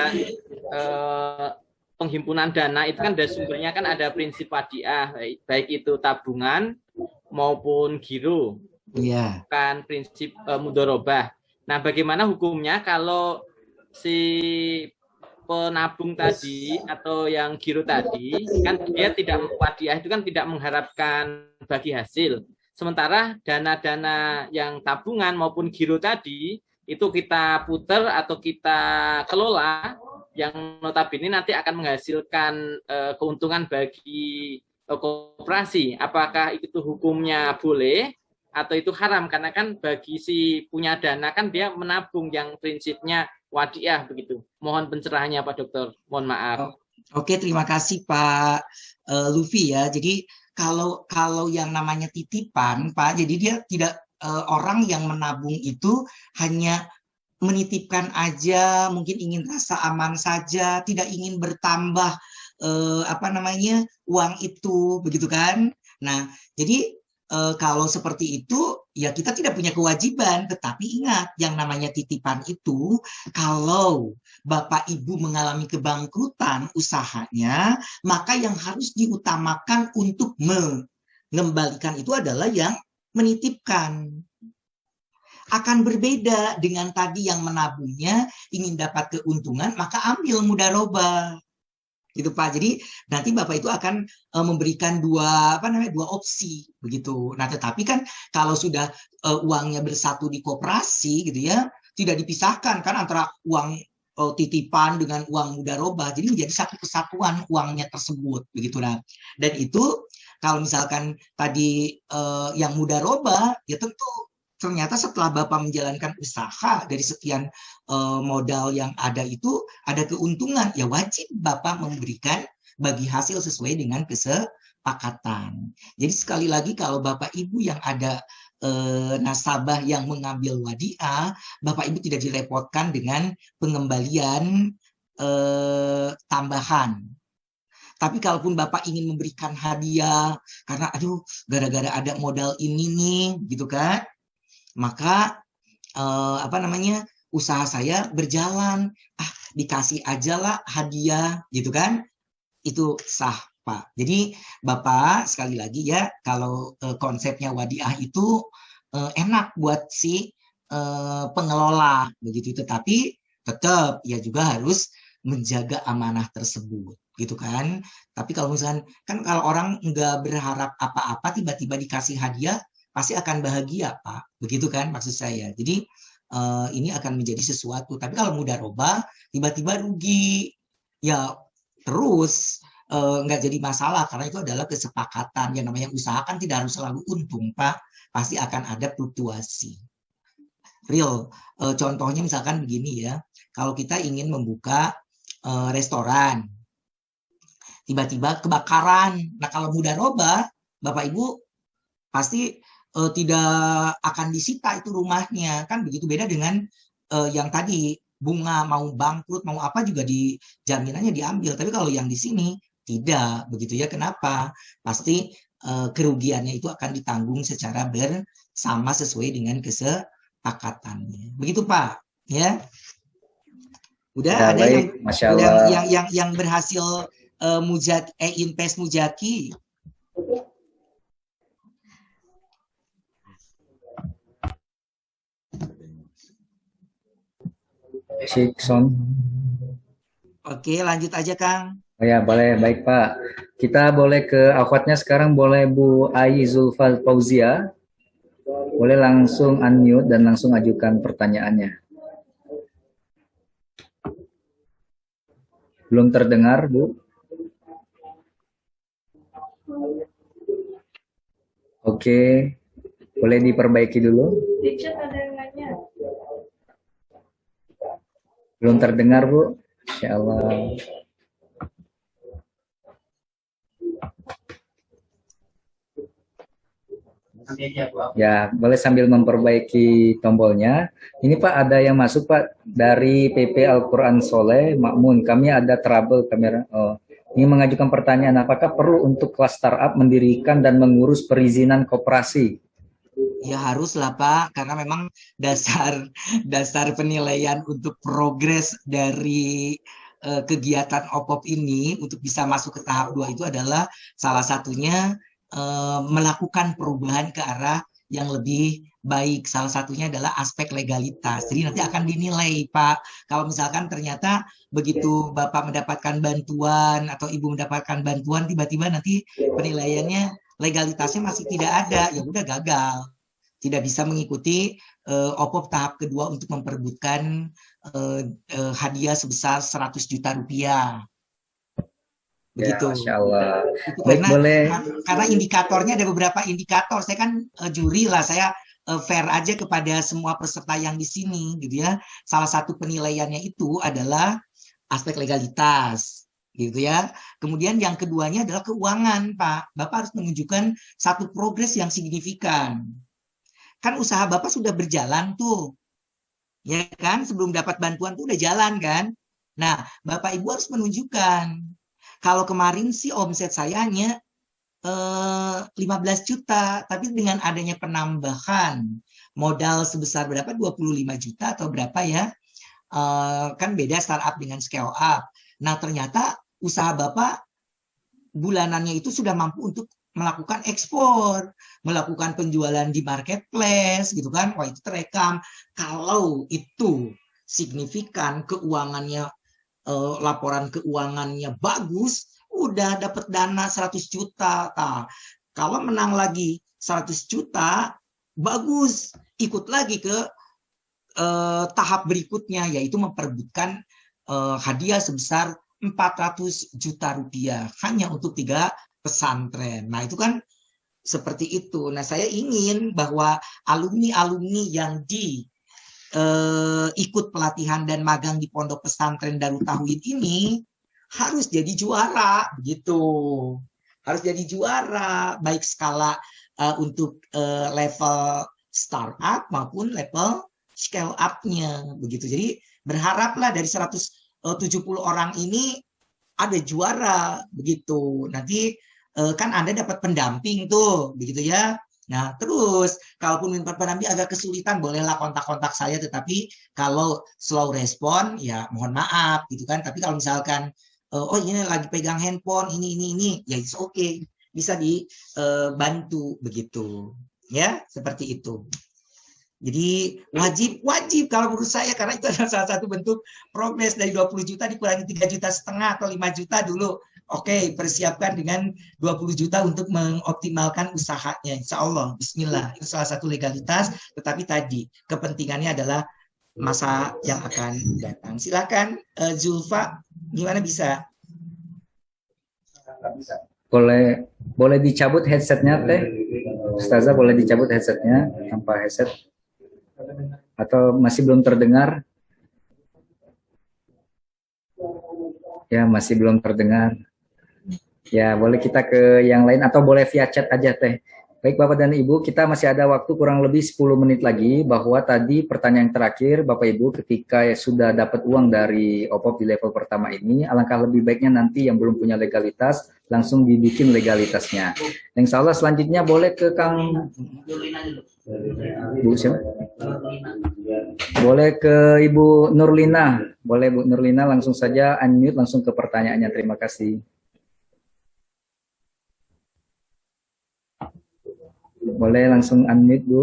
penghimpunan dana, itu kan dari sumbernya kan ada prinsip wadiah, baik itu tabungan maupun giro, kan prinsip mudharabah. Nah, bagaimana hukumnya kalau si penabung tadi atau yang giro tadi kan dia tidak wadiah, itu kan tidak mengharapkan bagi hasil, sementara dana-dana yang tabungan maupun giro tadi itu kita putar atau kita kelola, yang notabene nanti akan menghasilkan keuntungan bagi koperasi. Apakah itu hukumnya boleh atau itu haram? Karena kan bagi si punya dana kan dia menabung yang prinsipnya wadiah begitu. Mohon pencerahannya Pak Dokter. Mohon maaf. Oke, terima kasih Pak Luffy ya. Jadi kalau yang namanya titipan Pak, jadi dia tidak orang yang menabung itu hanya menitipkan aja, mungkin ingin rasa aman saja, tidak ingin bertambah uang itu, begitu kan? Nah, jadi kalau seperti itu ya kita tidak punya kewajiban, tetapi ingat yang namanya titipan itu kalau Bapak Ibu mengalami kebangkrutan usahanya, maka yang harus diutamakan untuk mengembalikan itu adalah yang menitipkan. Akan berbeda dengan tadi yang menabungnya ingin dapat keuntungan, maka ambil mudharabah. Gitu Pak. Jadi nanti Bapak itu akan memberikan dua opsi begitu. Nah, tetapi kan kalau sudah uangnya bersatu di koperasi gitu ya, tidak dipisahkan kan antara uang titipan dengan uang mudharabah. Jadi menjadi satu kesatuan uangnya tersebut begitu. Nah, dan itu kalau misalkan tadi yang mudharabah ya tentu ternyata setelah Bapak menjalankan usaha dari sekian modal yang ada itu ada keuntungan, ya wajib Bapak memberikan bagi hasil sesuai dengan kesepakatan. Jadi sekali lagi kalau Bapak Ibu yang ada nasabah yang mengambil wadiah, Bapak Ibu tidak direpotkan dengan pengembalian tambahan. Tapi kalaupun Bapak ingin memberikan hadiah karena aduh gara-gara ada modal ini nih gitu kan, maka usaha saya berjalan, dikasih aja lah hadiah gitu kan, itu sah Pak. Jadi Bapak sekali lagi ya, kalau konsepnya wadiah itu enak buat si pengelola begitu, tetapi tetap ya juga harus menjaga amanah tersebut gitu kan. Tapi kalau misalkan kan kalau orang nggak berharap apa-apa tiba-tiba dikasih hadiah pasti akan bahagia Pak, begitu kan maksud saya. Jadi ini akan menjadi sesuatu. Tapi kalau mudharabah tiba-tiba rugi ya terus nggak jadi masalah karena itu adalah kesepakatan. Yang namanya usaha kan tidak harus selalu untung Pak, pasti akan ada fluktuasi. Real, contohnya misalkan begini ya, kalau kita ingin membuka restoran, tiba-tiba kebakaran. Nah kalau mudharabah, Bapak Ibu pasti tidak akan disita itu rumahnya, kan begitu. Beda dengan yang tadi bunga mau bangkrut mau apa juga di jaminannya diambil. Tapi kalau yang di sini tidak begitu ya. Kenapa? Pasti kerugiannya itu akan ditanggung secara bersama sesuai dengan kesepakatannya. Begitu Pak, ya. Udah Ya, ada baik, Masya Allah. yang berhasil invest Mujaki. Sikson. Oke, lanjut aja Kang. Oh ya, boleh. Baik, Pak. Kita boleh ke akhwatnya sekarang, boleh Bu Ayi Zulfa Fauzia. Boleh langsung unmute dan langsung ajukan pertanyaannya. Belum terdengar, Bu. Oke. Boleh diperbaiki dulu. Di chat ada yang nanya. Belum terdengar, Bu. Insya Allah. Ya, boleh sambil memperbaiki tombolnya. Ini Pak, ada yang masuk Pak dari PP Al-Quran Soleh Makmun. Kami ada trouble kamera. Oh, ini mengajukan pertanyaan, apakah perlu untuk kelas startup mendirikan dan mengurus perizinan koperasi? Ya haruslah Pak, karena memang dasar penilaian untuk progres dari kegiatan OPOP ini untuk bisa masuk ke tahap 2 itu adalah salah satunya melakukan perubahan ke arah yang lebih baik. Salah satunya adalah aspek legalitas. Jadi nanti akan dinilai Pak. Kalau misalkan ternyata begitu Bapak mendapatkan bantuan atau Ibu mendapatkan bantuan, tiba-tiba nanti penilaiannya legalitasnya masih tidak ada, ya udah gagal. Tidak bisa mengikuti OPOP tahap kedua untuk memperebutkan hadiah sebesar 100 juta rupiah. Begitu. Ya, Masya Allah. Itu Baik, boleh. karena indikatornya ada beberapa indikator. Saya kan juri lah, saya fair aja kepada semua peserta yang di sini, gitu ya. Salah satu penilaiannya itu adalah aspek legalitas, gitu ya. Kemudian yang keduanya adalah keuangan, Pak. Bapak harus menunjukkan satu progres yang signifikan. Kan usaha Bapak sudah berjalan tuh, ya kan? Sebelum dapat bantuan tuh udah jalan kan? Nah, Bapak Ibu harus menunjukkan. Kalau kemarin sih omset saya hanya 15 juta, tapi dengan adanya penambahan modal sebesar berapa? 25 juta atau berapa ya? Kan beda startup dengan scale up. Nah, ternyata usaha Bapak bulanannya itu sudah mampu untuk melakukan ekspor, melakukan penjualan di marketplace gitu kan. Wah, itu terekam. Kalau itu signifikan keuangannya, laporan keuangannya bagus, udah dapat dana 100 juta. Nah, kalau menang lagi 100 juta, bagus, ikut lagi ke tahap berikutnya, yaitu memperebutkan hadiah sebesar 400 juta rupiah hanya untuk 3 pesantren. Nah, itu kan seperti itu. Nah, saya ingin bahwa alumni-alumni yang ikut pelatihan dan magang di Pondok Pesantren Darut Tauhid ini harus jadi juara, begitu. Harus jadi juara, baik skala untuk level startup maupun level scale up-nya, begitu. Jadi berharaplah dari 170 orang ini ada juara, begitu. Nanti kan Anda dapat pendamping tuh, begitu ya. Nah, terus kalaupun minta pendamping agak kesulitan, bolehlah kontak-kontak saya, tetapi kalau slow respon ya mohon maaf gitu kan. Tapi kalau misalkan oh ini lagi pegang handphone ini ya it's okay, bisa dibantu begitu. Ya, seperti itu. Jadi wajib kalau menurut saya, karena itu adalah salah satu bentuk progres. Dari 20 juta dikurangi 3,5 juta atau 5 juta dulu. Oke, persiapkan dengan 20 juta untuk mengoptimalkan usahanya. Insya Allah, bismillah. Itu salah satu legalitas, tetapi tadi kepentingannya adalah masa yang akan datang. Silakan Zulfa, gimana bisa? Boleh dicabut headsetnya teh, Ustazah, boleh dicabut headsetnya tanpa headset, atau masih belum terdengar? Ya, masih belum terdengar. Ya, boleh kita ke yang lain atau boleh via chat aja teh. Baik Bapak dan Ibu, kita masih ada waktu kurang lebih 10 menit lagi, bahwa tadi pertanyaan terakhir Bapak Ibu, ketika sudah dapat uang dari OPOP di level pertama ini, alangkah lebih baiknya nanti yang belum punya legalitas langsung dibikin legalitasnya. Insya Allah selanjutnya boleh ke Kang Bu siapa? Boleh ke Ibu Nurlina. Boleh Bu Nurlina, langsung saja unmute langsung ke pertanyaannya. Terima kasih. Boleh langsung unmute, Bu.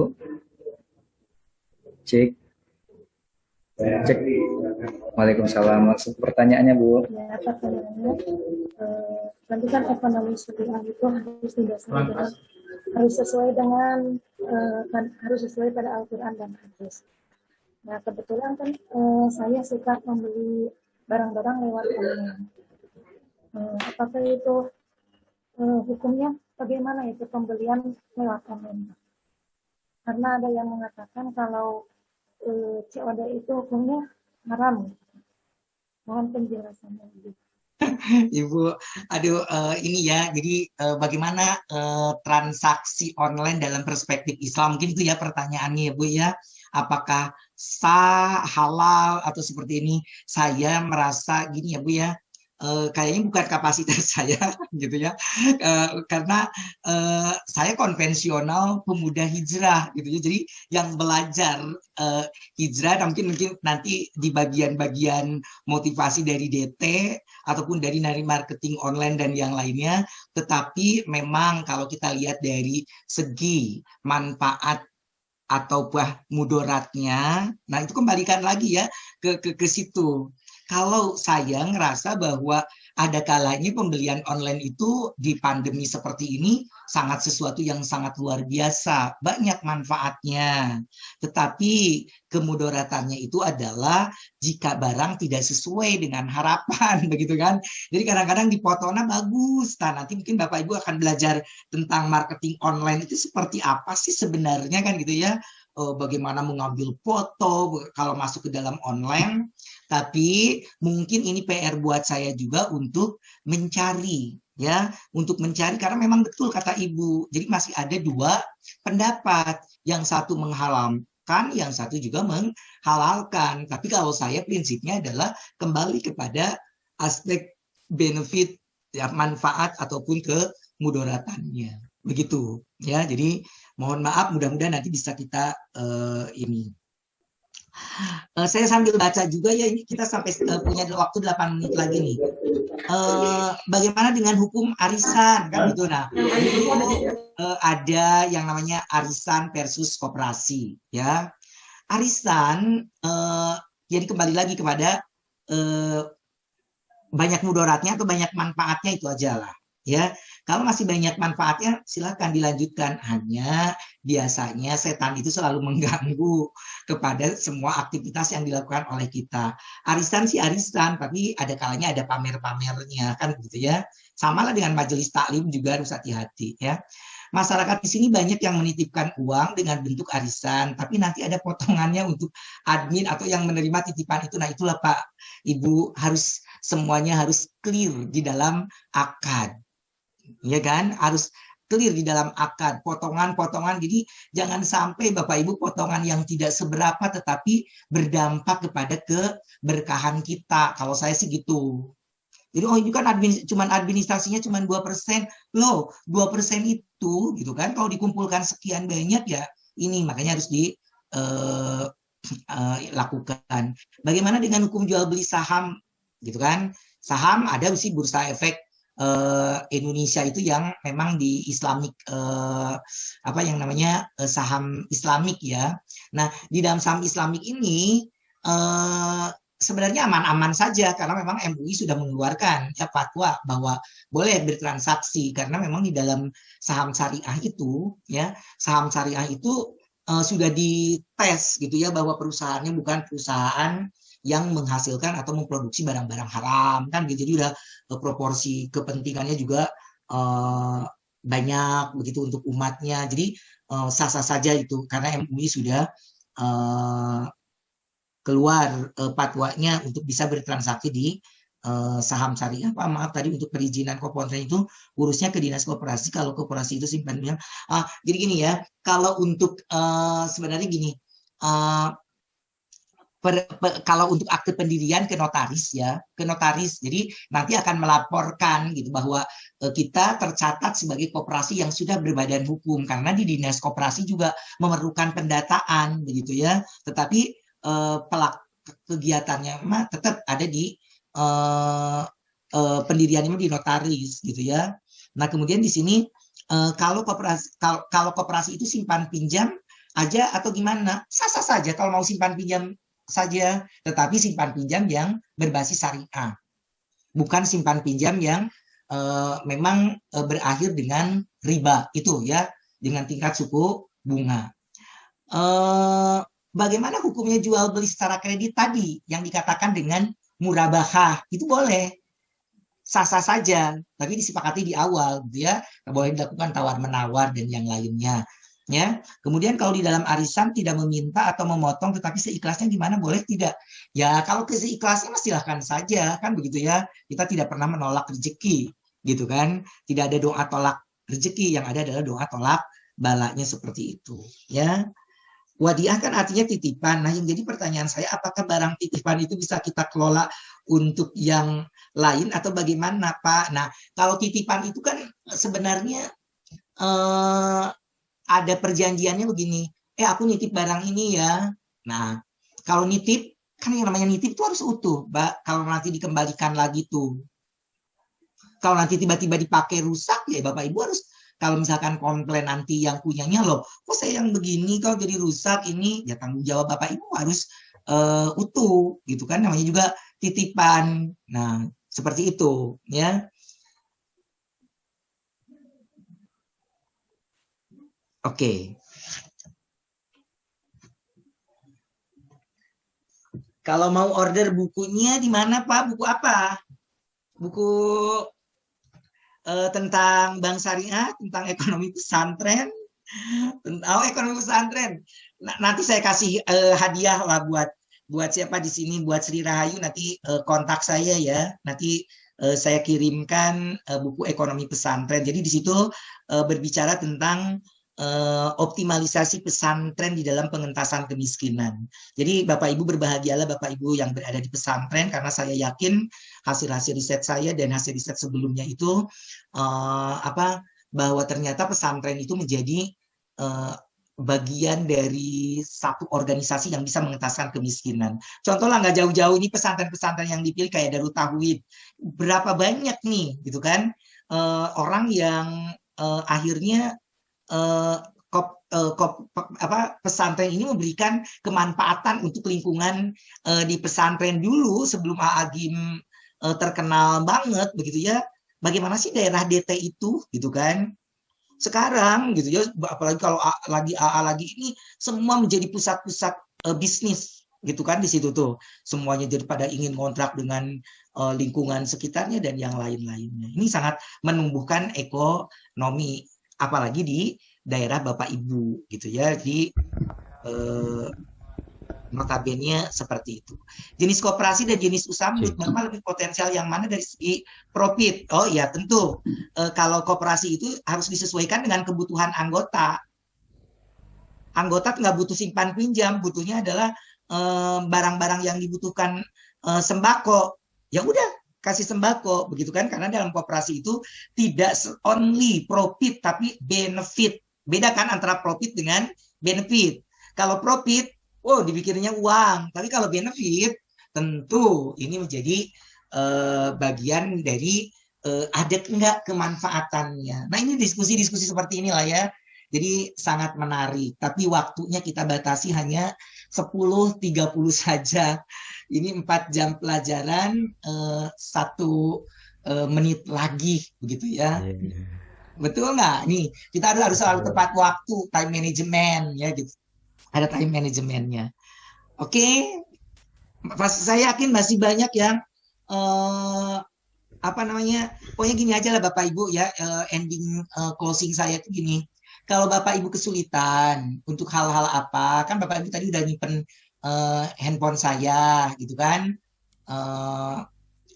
Cek. Waalaikumsalam. Maksud pertanyaannya, Bu. Ya, pertanyaannya, nanti kan ekonomi syariah itu harus sesuai dengan harus sesuai pada Al-Quran dan hadis. Nah, kebetulan kan saya suka membeli barang-barang lewat online. Apakah itu hukumnya bagaimana itu pembelian lewat online? Karena ada yang mengatakan kalau COD itu hukumnya haram. Mohon penjelasannya. Ibu, aduh, ini ya, jadi bagaimana transaksi online dalam perspektif Islam? Mungkin itu ya pertanyaannya ya Bu ya. Apakah sah, halal, atau seperti ini? Saya merasa gini ya Bu ya, kayaknya bukan kapasitas saya gitu ya, karena saya konvensional pemuda hijrah gitu ya, jadi yang belajar hijrah, mungkin nanti di bagian-bagian motivasi dari DT ataupun dari marketing online dan yang lainnya. Tetapi memang kalau kita lihat dari segi manfaat atau mudaratnya, nah itu kembalikan lagi ya ke situ. Kalau saya ngerasa bahwa ada kalanya pembelian online itu di pandemi seperti ini sangat sesuatu yang sangat luar biasa, banyak manfaatnya. Tetapi kemudaratannya itu adalah jika barang tidak sesuai dengan harapan, begitu kan? Jadi kadang-kadang di fotonya bagus. Nah, nanti mungkin Bapak Ibu akan belajar tentang marketing online itu seperti apa sih sebenarnya kan gitu ya. Bagaimana mengambil foto kalau masuk ke dalam online. Tapi mungkin ini PR buat saya juga untuk mencari ya, untuk mencari, karena memang betul kata Ibu. Jadi masih ada dua pendapat, yang satu mengharamkan, yang satu juga menghalalkan. Tapi kalau saya prinsipnya adalah kembali kepada aspek benefit ya, manfaat ataupun kemudaratannya. Begitu ya. Jadi mohon maaf, mudah-mudahan nanti bisa kita ini. Saya sambil baca juga ya, ini kita sampai punya waktu 8 menit lagi nih. Bagaimana dengan hukum arisan kan gitu. Nah, ada yang namanya arisan versus koperasi ya. Arisan jadi kembali lagi kepada banyak mudaratnya atau banyak manfaatnya, itu aja lah ya. Kalau masih banyak manfaatnya silakan dilanjutkan, hanya biasanya setan itu selalu mengganggu kepada semua aktivitas yang dilakukan oleh kita. Arisan sih arisan, tapi ada kalanya ada pamer-pamernya kan gitu ya. Sama lah dengan majelis taklim juga harus hati-hati ya. Masyarakat di sini banyak yang menitipkan uang dengan bentuk arisan, tapi nanti ada potongannya untuk admin atau yang menerima titipan itu. Nah itulah Pak Ibu, harus semuanya harus clear di dalam akad. Ya kan, harus clear di dalam akad, potongan-potongan. Jadi jangan sampai Bapak Ibu potongan yang tidak seberapa tetapi berdampak kepada keberkahan kita. Kalau saya sih gitu. Jadi ini kan cuman administrasinya cuma 2%. Loh, 2% itu gitu kan, kalau dikumpulkan sekian banyak ya ini, makanya harus dilakukan. Bagaimana dengan hukum jual beli saham gitu kan? Saham ada sih bursa efek Indonesia itu yang memang di Islamic apa yang namanya saham Islamik ya. Nah, di dalam saham Islamik ini sebenarnya aman-aman saja karena memang MUI sudah mengeluarkan ya fatwa bahwa boleh bertransaksi karena memang di dalam saham syariah itu ya, saham syariah itu sudah dites gitu ya bahwa perusahaannya bukan perusahaan yang menghasilkan atau memproduksi barang-barang haram kan gitu. Jadi udah proporsi kepentingannya juga banyak begitu untuk umatnya. Jadi sah-sah saja itu karena MUI sudah keluar fatwanya untuk bisa bertransaksi di saham syariah. Maaf tadi untuk perizinan koperasi itu urusnya ke dinas koperasi. Kalau koperasi itu simpan pinjam. Jadi gini ya, kalau untuk sebenarnya gini. Kalau untuk akte pendirian ke notaris ya, ke notaris. Jadi nanti akan melaporkan gitu bahwa kita tercatat sebagai koperasi yang sudah berbadan hukum karena di dinas koperasi juga memerlukan pendataan begitu ya. Tetapi pelak kegiatannya mah tetap ada di pendiriannya di notaris gitu ya. Nah, kemudian di sini kalau koperasi itu simpan pinjam aja atau gimana? Sah-sah saja kalau mau simpan pinjam saja, tetapi simpan pinjam yang berbasis syariah, bukan simpan pinjam yang memang berakhir dengan riba itu ya, dengan tingkat suku bunga. Bagaimana hukumnya jual beli secara kredit tadi yang dikatakan dengan murabahah? Itu boleh, sah-sah saja, tapi disepakati di awal, gitu ya, boleh dilakukan tawar menawar dan yang lainnya. Ya, kemudian kalau di dalam arisan tidak meminta atau memotong tetapi seikhlasnya gimana, boleh tidak? Ya kalau seikhlasnya silahkan saja kan begitu ya. Kita tidak pernah menolak rezeki gitu kan. Tidak ada doa tolak rezeki, yang ada adalah doa tolak balanya seperti itu ya. Wadiah kan artinya titipan. Nah, yang jadi pertanyaan saya, apakah barang titipan itu bisa kita kelola untuk yang lain atau bagaimana, Pak? Nah, kalau titipan itu kan sebenarnya ada perjanjiannya begini, aku nitip barang ini ya. Nah, kalau nitip, kan yang namanya nitip itu harus utuh, Mbak. Kalau nanti dikembalikan lagi tuh. Kalau nanti tiba-tiba dipakai rusak, ya Bapak Ibu harus, kalau misalkan komplain nanti yang punyanya, loh, kok saya yang begini, kok jadi rusak ini, ya tanggung jawab Bapak Ibu harus utuh, gitu kan, namanya juga titipan. Nah, seperti itu, ya. Oke. Kalau mau order bukunya di mana, Pak? Buku apa? Buku tentang bank syariah, tentang ekonomi pesantren. Ekonomi pesantren. Nanti saya kasih hadiah lah buat siapa di sini, buat Sri Rahayu, nanti kontak saya ya. Nanti saya kirimkan buku ekonomi pesantren. Jadi di situ berbicara tentang optimalisasi pesantren di dalam pengentasan kemiskinan. Jadi Bapak Ibu berbahagialah Bapak Ibu yang berada di pesantren, karena saya yakin hasil-hasil riset saya dan hasil riset sebelumnya itu bahwa ternyata pesantren itu menjadi bagian dari satu organisasi yang bisa mengentaskan kemiskinan. Contohlah nggak jauh-jauh ini pesantren-pesantren yang dipilih kayak Darut Tauhid, berapa banyak nih gitu kan orang yang akhirnya pesantren ini memberikan kemanfaatan untuk lingkungan di pesantren dulu sebelum Agim terkenal banget begitu ya. Bagaimana sih daerah DT itu gitu kan? Sekarang gitu ya, apalagi kalau lagi AA lagi ini semua menjadi pusat-pusat bisnis gitu kan di situ tuh. Semuanya jadi pada ingin kontrak dengan lingkungan sekitarnya dan yang lain-lainnya. Ini sangat menumbuhkan ekonomi, apalagi di daerah Bapak Ibu gitu ya, di notabene seperti itu. Jenis koperasi dan jenis usaha menurut Bapak lebih potensial yang mana dari segi profit? Oh iya tentu, kalau koperasi itu harus disesuaikan dengan kebutuhan anggota. Anggota nggak butuh simpan pinjam, butuhnya adalah barang-barang yang dibutuhkan, sembako. Ya udah, kasih sembako begitu kan, karena dalam koperasi itu tidak only profit tapi benefit. Beda kan antara profit dengan benefit. Kalau profit, dipikirnya uang, tapi kalau benefit tentu ini menjadi bagian dari ada enggak kemanfaatannya. Nah, ini diskusi-diskusi seperti inilah ya. Jadi sangat menarik, tapi waktunya kita batasi hanya 10.30 saja. Ini 4 jam pelajaran, 1 menit lagi, begitu ya. Betul nggak? Nih, kita harus selalu tepat waktu, time management ya gitu. Ada time managementnya. Oke, saya yakin masih banyak yang pokoknya gini aja lah Bapak Ibu ya, ending closing saya itu gini. Kalau Bapak Ibu kesulitan untuk hal-hal apa, kan Bapak Ibu tadi udah nyimpen handphone saya gitu kan,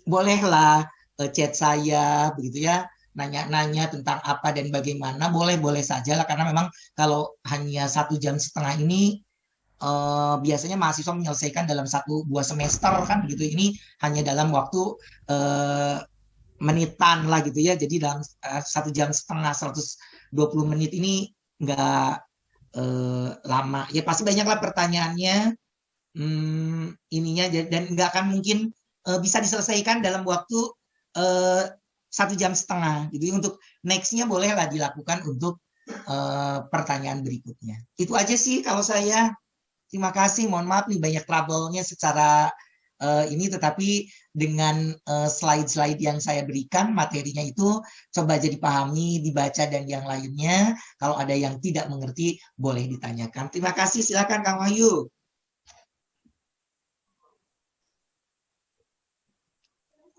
bolehlah chat saya begitu ya, nanya-nanya tentang apa dan bagaimana, boleh saja lah, karena memang kalau hanya 1,5 jam ini biasanya mahasiswa menyelesaikan dalam 1-2 semester kan gitu. Ini hanya dalam waktu menitan lah gitu ya, jadi dalam 1,5 jam 120 menit ini nggak lama ya, pasti banyaklah pertanyaannya ininya, dan nggak akan mungkin bisa diselesaikan dalam waktu 1,5 jam. Jadi untuk nextnya bolehlah dilakukan untuk pertanyaan berikutnya. Itu aja sih kalau saya. Terima kasih, mohon maaf nih banyak trouble-nya secara ini, tetapi dengan slide-slide yang saya berikan, materinya itu coba aja dipahami, dibaca, dan yang lainnya. Kalau ada yang tidak mengerti, boleh ditanyakan. Terima kasih, silakan Kang Wahyu.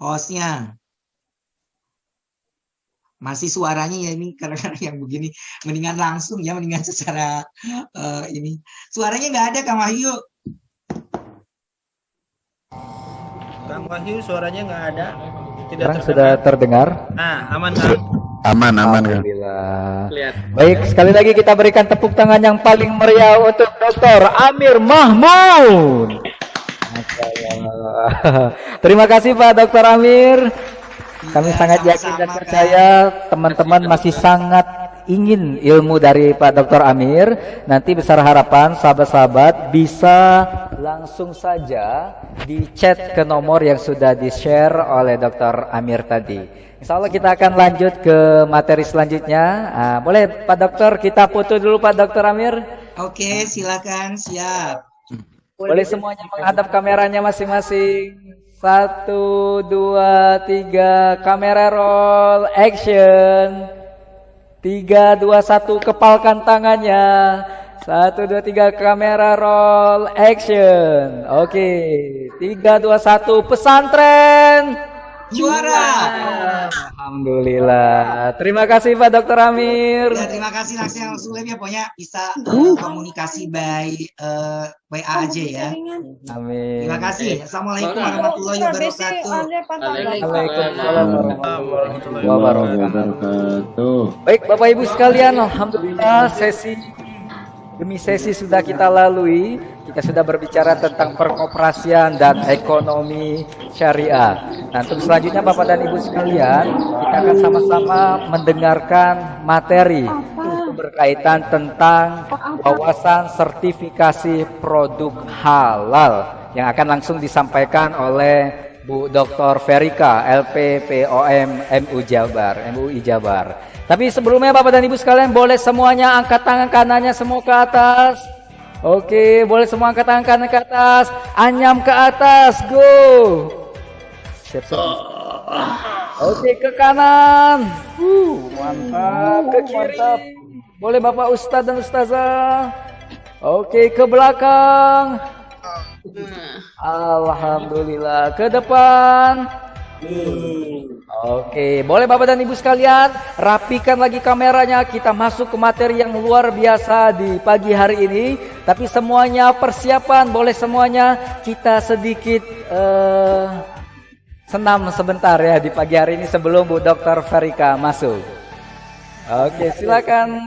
Hostnya. Masih suaranya ya ini, karena yang begini, mendingan langsung ya, mendingan secara ini. Suaranya nggak ada Kang Wahyu. Kang Wahyu suaranya nggak ada. Sekarang sudah terdengar. Nah, aman Kang. Aman kan. Alhamdulillah. Baik, sekali lagi kita berikan tepuk tangan yang paling meriah untuk Dr. Amir Mahmud. Terima kasih Pak Dr. Amir. Kami sangat yakin dan percaya teman-teman masih sangat ingin ilmu dari Pak Dr. Amir. Nanti besar harapan sahabat-sahabat bisa langsung saja di chat ke nomor yang sudah di-share oleh Dr. Amir tadi. Insya Allah kita akan lanjut ke materi selanjutnya. Boleh Pak Dokter kita foto dulu Pak Dr. Amir? Oke, silakan, siap. Boleh semuanya menghadap kameranya masing-masing. 1, 2, 3, kamera roll, action. 3, 2, 1, kepalkan tangannya. 1, 2, 3, kamera roll, action. Oke, 3, 2, 1, pesantren juara. Alhamdulillah. Terima kasih Pak Dr. Amir. Ya, terima kasih Laksana Sulem ya, pokoknya bisa komunikasi by WA aja ya. Amin. Terima kasih. Assalamualaikum warahmatullahi wabarakatuh. Waalaikumsalam warahmatullahi wabarakatuh. Baik Bapak Ibu sekalian, alhamdulillah sesi demi sesi sudah kita lalui. Kita sudah berbicara tentang perkoperasian dan ekonomi syariah. Nah, untuk selanjutnya Bapak dan Ibu sekalian, kita akan sama-sama mendengarkan materi itu berkaitan tentang wawasan sertifikasi produk halal yang akan langsung disampaikan oleh Bu Dr. Verika, LPPOM MUI Jabar. Tapi sebelumnya Bapak dan Ibu sekalian, boleh semuanya angkat tangan kanannya semua ke atas. Oke, boleh semua angkat tangan kanan ke atas. Anyam ke atas, go. Siap. Oke, ke kanan. Mantap. Ke kiri. Boleh Bapak Ustadz dan Ustazah. Oke, ke belakang. Alhamdulillah. Ke depan. Oke, boleh Bapak dan Ibu sekalian rapikan lagi kameranya. Kita masuk ke materi yang luar biasa di pagi hari ini. Tapi semuanya persiapan, boleh semuanya kita sedikit senam sebentar ya di pagi hari ini sebelum Bu Dr. Verika masuk. Oke, silakan.